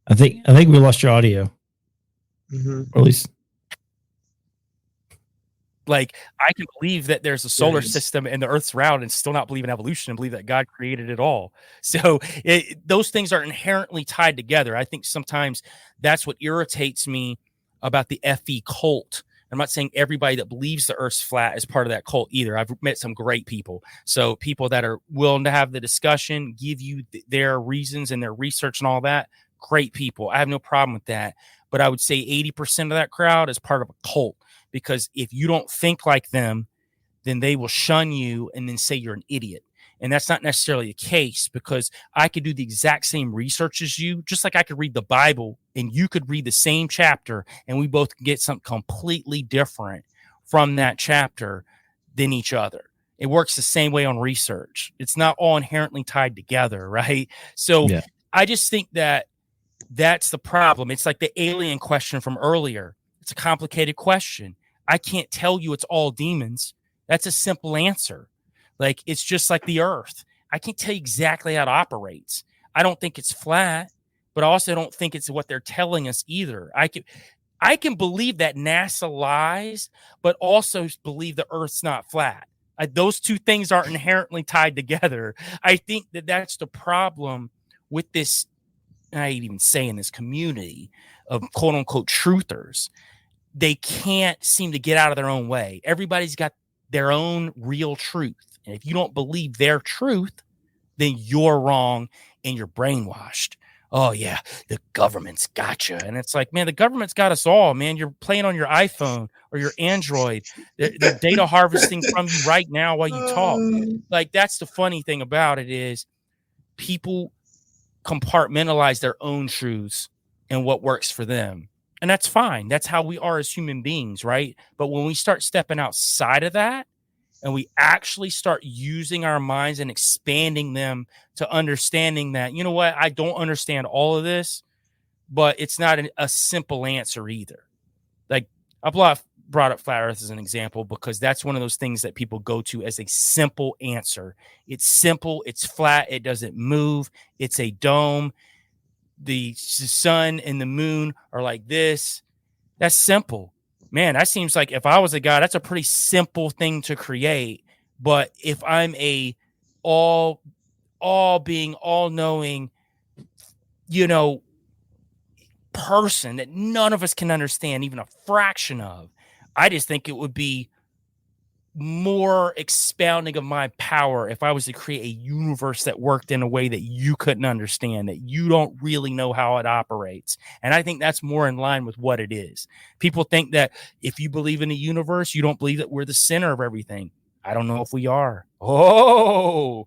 I think we lost your audio. Mm-hmm. Or at least like. I can believe that there's a solar Yes. system and the Earth's round, and still not believe in evolution and believe that God created it all. So those things are inherently tied together. I think sometimes that's what irritates me about the FE cult. I'm not saying everybody that believes the Earth's flat is part of that cult either. I've met some great people. So people that are willing to have the discussion, give you their reasons and their research and all that. Great people. I have no problem with that. But I would say 80% of that crowd is part of a cult, because if you don't think like them, then they will shun you and then say you're an idiot. And that's not necessarily the case, because I could do the exact same research as you, just like I could read the Bible and you could read the same chapter and we both get something completely different from that chapter than each other. It works the same way on research. It's not all inherently tied together, right? So Yeah. I just think that that's the problem. It's like the alien question from earlier. It's a complicated question. I can't tell you it's all demons. That's a simple answer. Like, it's just like the Earth. I can't tell you exactly how it operates. I don't think it's flat, but I also don't think it's what they're telling us either. I can believe that NASA lies, but also believe the Earth's not flat. Those two things aren't inherently tied together. I think that that's the problem with this, I ain't even saying this community of quote unquote truthers. They can't seem to get out of their own way. Everybody's got their own real truth. And if you don't believe their truth, then you're wrong and you're brainwashed. Oh, yeah, the government's got you. And it's like, man, the government's got us all, man. You're playing on your iPhone or your Android. They're data harvesting from you right now while you talk. Like, that's the funny thing about it is people compartmentalize their own truths and what works for them. And that's fine. That's how we are as human beings, right? But when we start stepping outside of that and we actually start using our minds and expanding them to understanding that, you know what, I don't understand all of this, but it's not a simple answer either. Like, I brought up flat earth as an example because that's one of those things that people go to as a simple answer. It's simple. It's flat. It doesn't move. It's a dome. The sun and the moon are like this. That's simple. Man, that seems like if I was a guy, that's a pretty simple thing to create. But if I'm a all being, all knowing, person that none of us can understand even a fraction of, I just think it would be more expounding of my power if I was to create a universe that worked in a way that you couldn't understand, that you don't really know how it operates. And I think that's more in line with what it is. People think that if you believe in the universe, you don't believe that we're the center of everything. I don't know if we are. Oh,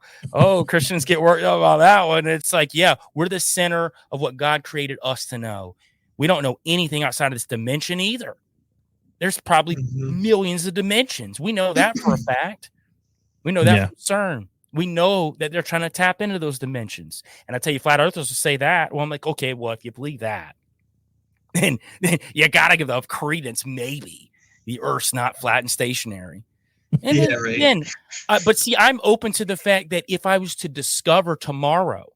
Christians get worked up about that one. It's like, yeah, we're the center of what God created us to know. We don't know anything outside of this dimension either. There's probably millions of dimensions. We know that for a fact. We know that from CERN. We know that they're trying to tap into those dimensions. And I tell you, flat earthers will say that. Well, I'm like, okay, well, if you believe that, then you got to give the credence. Maybe the Earth's not flat and stationary. And Yeah, then, right. again, but see, I'm open to the fact that if I was to discover tomorrow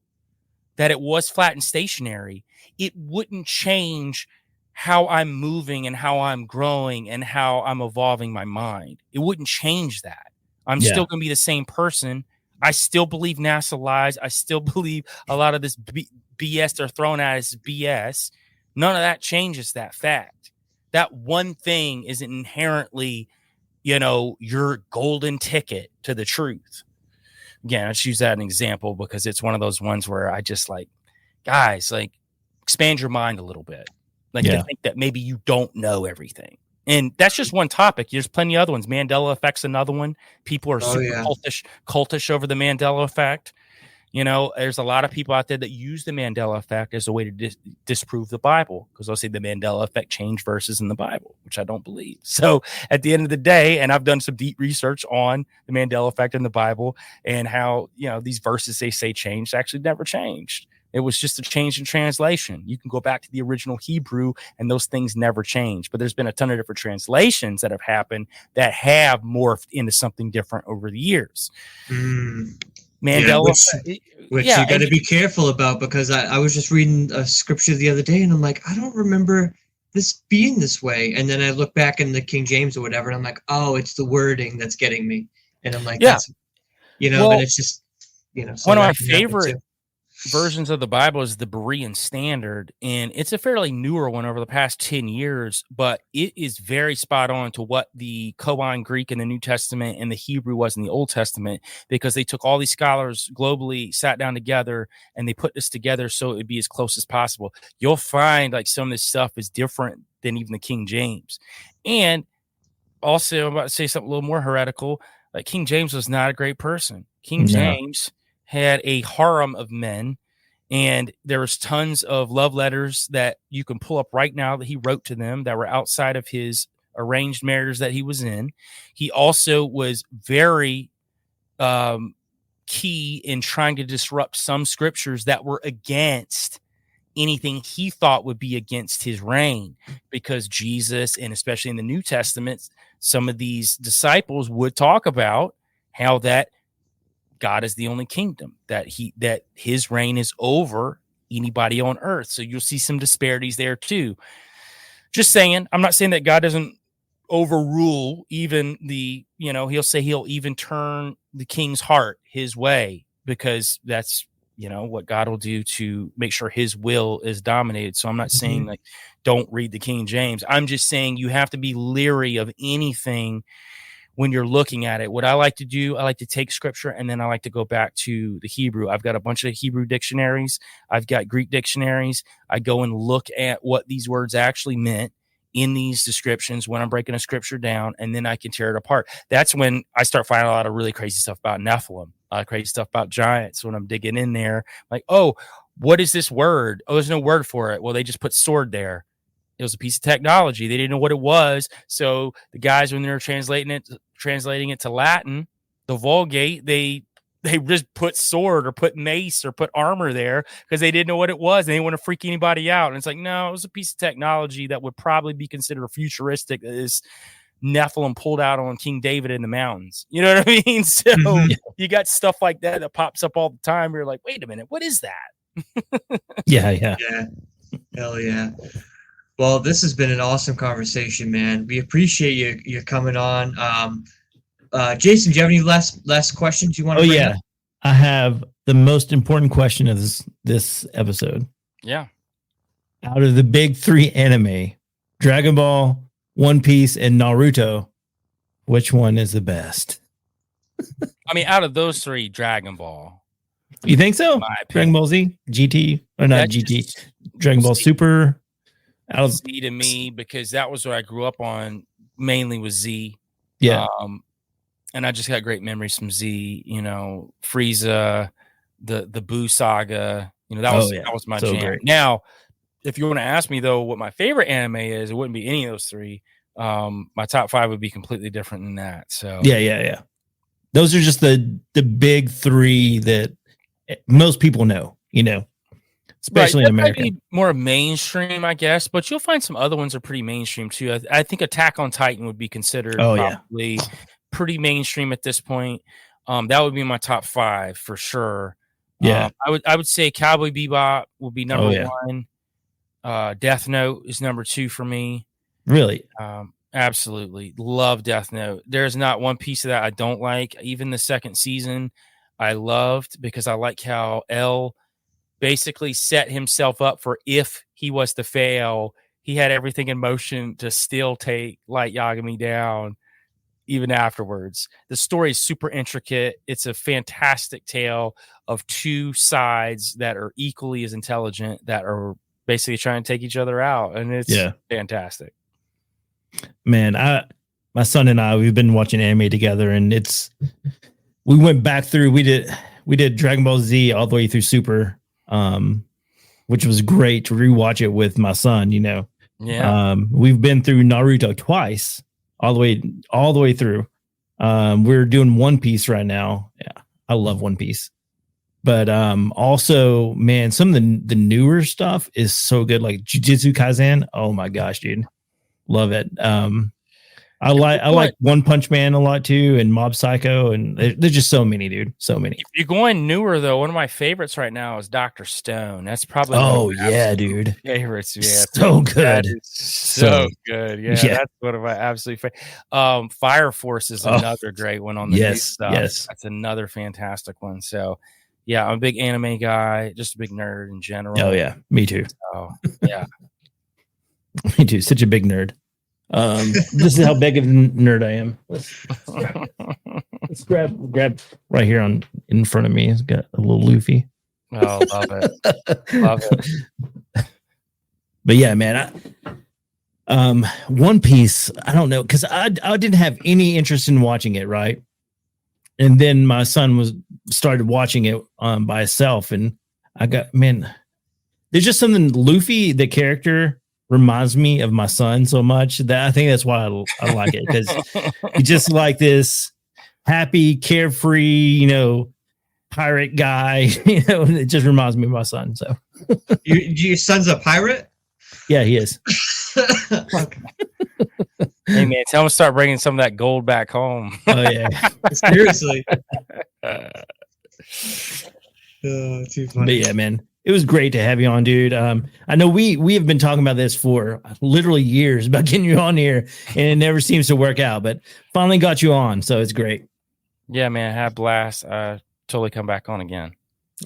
that it was flat and stationary, it wouldn't change how I'm moving and how I'm growing and how I'm evolving my mind. It wouldn't change that. I'm still going to be the same person. I still believe NASA lies. I still believe a lot of this BS they're throwing at us is BS. None of that changes that fact. That one thing isn't inherently, your golden ticket to the truth. Again, I just use that as an example because it's one of those ones where I just like, guys, like, expand your mind a little bit. To think that maybe you don't know everything. And that's just one topic. There's plenty of other ones. Mandela effect's another one. People are super cultish over the Mandela effect. There's a lot of people out there that use the Mandela effect as a way to disprove the Bible, because they'll say the Mandela effect changed verses in the Bible, which I don't believe. So at the end of the day, and I've done some deep research on the Mandela effect in the Bible and how, these verses they say changed actually never changed. It was just a change in translation. You can go back to the original Hebrew and those things never change. But there's been a ton of different translations that have happened that have morphed into something different over the years. Mandela, which you got to be careful about, because I was just reading a scripture the other day and I'm like, I don't remember this being this way. And then I look back in the King James or whatever, and I'm like, oh, it's the wording that's getting me. And I'm like, that's, but it's just, one of my favorite versions of the Bible is the Berean Standard, and it's a fairly newer one over the past 10 years, but it is very spot on to what the Koine Greek in the New Testament and the Hebrew was in the Old Testament, because they took all these scholars globally, sat down together, and they put this together so it would be as close as possible. You'll find like some of this stuff is different than even the King James. And also, I'm about to say something a little more heretical. Like, King James was not a great person. King James had a harem of men, and there was tons of love letters that you can pull up right now that he wrote to them that were outside of his arranged marriages that he was in. He also was very key in trying to disrupt some scriptures that were against anything he thought would be against his reign, because Jesus, and especially in the New Testament, some of these disciples would talk about how that God is the only kingdom, that his reign is over anybody on earth. So you'll see some disparities there too. Just saying, I'm not saying that God doesn't overrule even he'll say he'll even turn the king's heart his way, because that's, what God will do to make sure his will is dominated. So I'm not saying like, don't read the King James. I'm just saying you have to be leery of anything when you're looking at it. What I like to do, I like to take scripture and then I like to go back to the Hebrew. I've got a bunch of Hebrew dictionaries. I've got Greek dictionaries. I go and look at what these words actually meant in these descriptions when I'm breaking a scripture down, and then I can tear it apart. That's when I start finding a lot of really crazy stuff about Nephilim, crazy stuff about giants. When I'm digging in there, like, oh, what is this word? Oh, there's no word for it. Well, they just put sword there. It was a piece of technology. They didn't know what it was. So the guys, when they were translating it to Latin, the Vulgate, they just put sword or put mace or put armor there because they didn't know what it was. They didn't want to freak anybody out. And it's like, no, it was a piece of technology that would probably be considered futuristic. This Nephilim pulled out on King David in the mountains. You know what I mean? So you got stuff like that pops up all the time. You're like, wait a minute, what is that? Yeah. Hell yeah. Well, this has been an awesome conversation, man. We appreciate you coming on. Jason, do you have any last questions you want to bring up? I have the most important question of this episode. Yeah. Out of the big three anime, Dragon Ball, One Piece, and Naruto, which one is the best? I mean, out of those three, Dragon Ball. You think so? Dragon Ball Z, GT, or not GT, Dragon Ball Super. Z to me, because that was what I grew up on, mainly with Z. Yeah. And I just got great memories from Z, Frieza, the Buu saga, that was my jam. Great. Now, if you want to ask me though, what my favorite anime is, it wouldn't be any of those three. My top 5 would be completely different than that. So yeah. Those are just the big three that most people know, especially in America. Might be more mainstream, I guess, but you'll find some other ones are pretty mainstream too. I think Attack on Titan would be considered probably pretty mainstream at this point. That would be my top 5 for sure. Yeah, I would say Cowboy Bebop would be number 1. Death Note is number 2 for me. Really? Absolutely love Death Note. There's not one piece of that I don't like. Even the second season, I loved, because I like how L basically set himself up for, if he was to fail, he had everything in motion to still take Light Yagami down even afterwards. The story is super intricate. It's a fantastic tale of two sides that are equally as intelligent, that are basically trying to take each other out. And it's fantastic. Man, my son and I, we've been watching anime together, and we went back through, we did Dragon Ball Z all the way through Super, which was great to rewatch it with my son, Yeah. We've been through Naruto twice, all the way through. We're doing One Piece right now. Yeah, I love One Piece. But also, man, some of the newer stuff is so good, like Jujutsu Kaisen. Oh my gosh, dude, love it. I like One Punch Man a lot too, and Mob Psycho, and there's just so many, dude, so many. If you're going newer though, one of my favorites right now is Dr. Stone. That's probably dude, favorites. Yeah, so good, so good. Yeah, that's one of my absolute favorites. Fire Force is another great one on the new stuff. Yes, that's another fantastic one. So, yeah, I'm a big anime guy, just a big nerd in general. Oh yeah, me too. Oh yeah, me too. Such a big nerd. This is how big of a nerd I am. Let's grab right here in front of me. It's got a little Luffy. Oh, love it. Love it. But yeah, man, One Piece, I don't know, because I didn't have any interest in watching it, right? And then my son started watching it by himself, and there's just something Luffy, the character, reminds me of my son so much that I think that's why I like it, because he's just like this happy, carefree, pirate guy. It just reminds me of my son. So, your son's a pirate? Yeah, he is. Hey man, tell him to start bringing some of that gold back home. Oh yeah, seriously. Too funny. But yeah, man. It was great to have you on, dude. I know we have been talking about this for literally years about getting you on here, and it never seems to work out, but finally got you on, so it's great. Yeah, man, had a blast. Totally come back on again.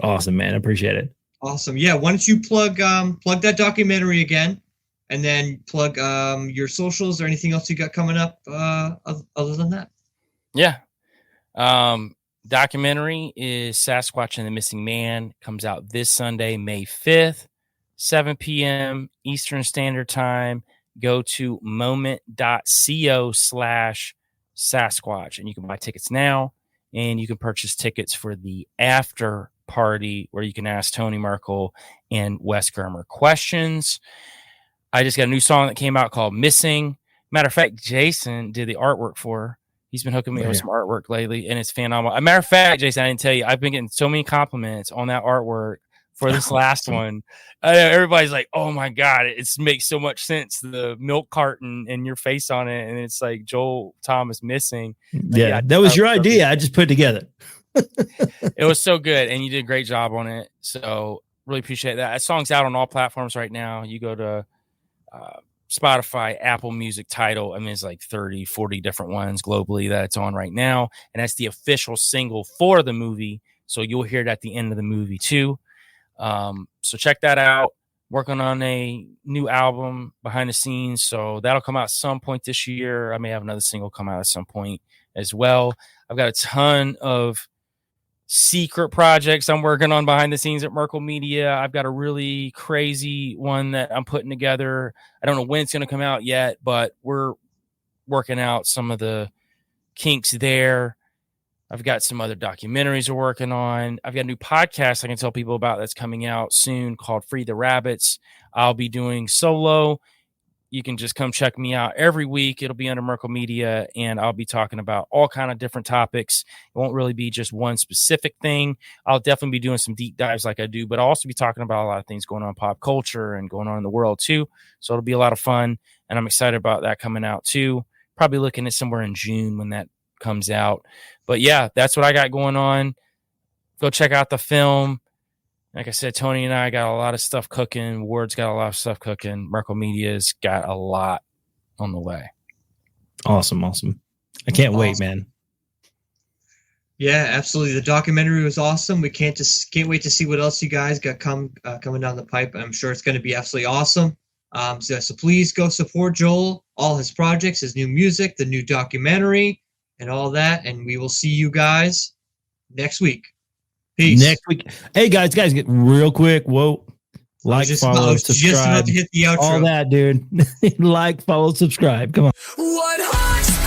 Awesome, man. I appreciate it. Awesome. Yeah, why don't you plug that documentary again, and then plug your socials or anything else you got coming up other than that? Yeah. Documentary is Sasquatch and the Missing Man. Comes out this Sunday, May 5th, 7 p.m. Eastern Standard Time. Go to moment.co/Sasquatch, and you can buy tickets now, and you can purchase tickets for the after party where you can ask Tony Merkel and Wes Germer questions. I just got a new song that came out called Missing. Matter of fact, Jason did the artwork for her. He's been hooking me with some artwork lately, and it's phenomenal. As a matter of fact, Jason, I didn't tell you, I've been getting so many compliments on that artwork for this last one. Everybody's like, oh my God, it makes so much sense. The milk carton and your face on it, and it's like Joel Thomas missing. Yeah, that was your idea. I just put it together. It was so good, and you did a great job on it. So really appreciate that. That song's out on all platforms right now. You go to Spotify, Apple Music, Tidal. I mean, it's like 30, 40 different ones globally that it's on right now. And that's the official single for the movie. So you'll hear it at the end of the movie too. So check that out. Working on a new album behind the scenes. So that'll come out some point this year. I may have another single come out at some point as well. I've got a ton of secret projects I'm working on behind the scenes at Merkel Media. I've got a really crazy one that I'm putting together. I don't know when it's going to come out yet, but we're working out some of the kinks there. I've got some other documentaries we're working on. I've got a new podcast I can tell people about that's coming out soon called Free the Rabbits. I'll be doing solo. You can just come check me out every week. It'll be under Merkel Media, and I'll be talking about all kind of different topics. It won't really be just one specific thing. I'll definitely be doing some deep dives like I do, but I'll also be talking about a lot of things going on in pop culture and going on in the world too. So it'll be a lot of fun, and I'm excited about that coming out too. Probably looking at somewhere in June when that comes out. But yeah, that's what I got going on. Go check out the film. Like I said, Tony and I got a lot of stuff cooking. Ward's got a lot of stuff cooking. Merkel Media's got a lot on the way. Awesome. I can't wait, man. Yeah, absolutely. The documentary was awesome. We can't wait to see what else you guys got coming down the pipe. I'm sure it's going to be absolutely awesome. So please go support Joel, all his projects, his new music, the new documentary, and all that. And we will see you guys next week. Peace. Next week. Hey guys, get real quick. Whoa. Like, follow, subscribe. Just about to hit the outro. All that, dude. Like, follow, subscribe. Come on. What hurts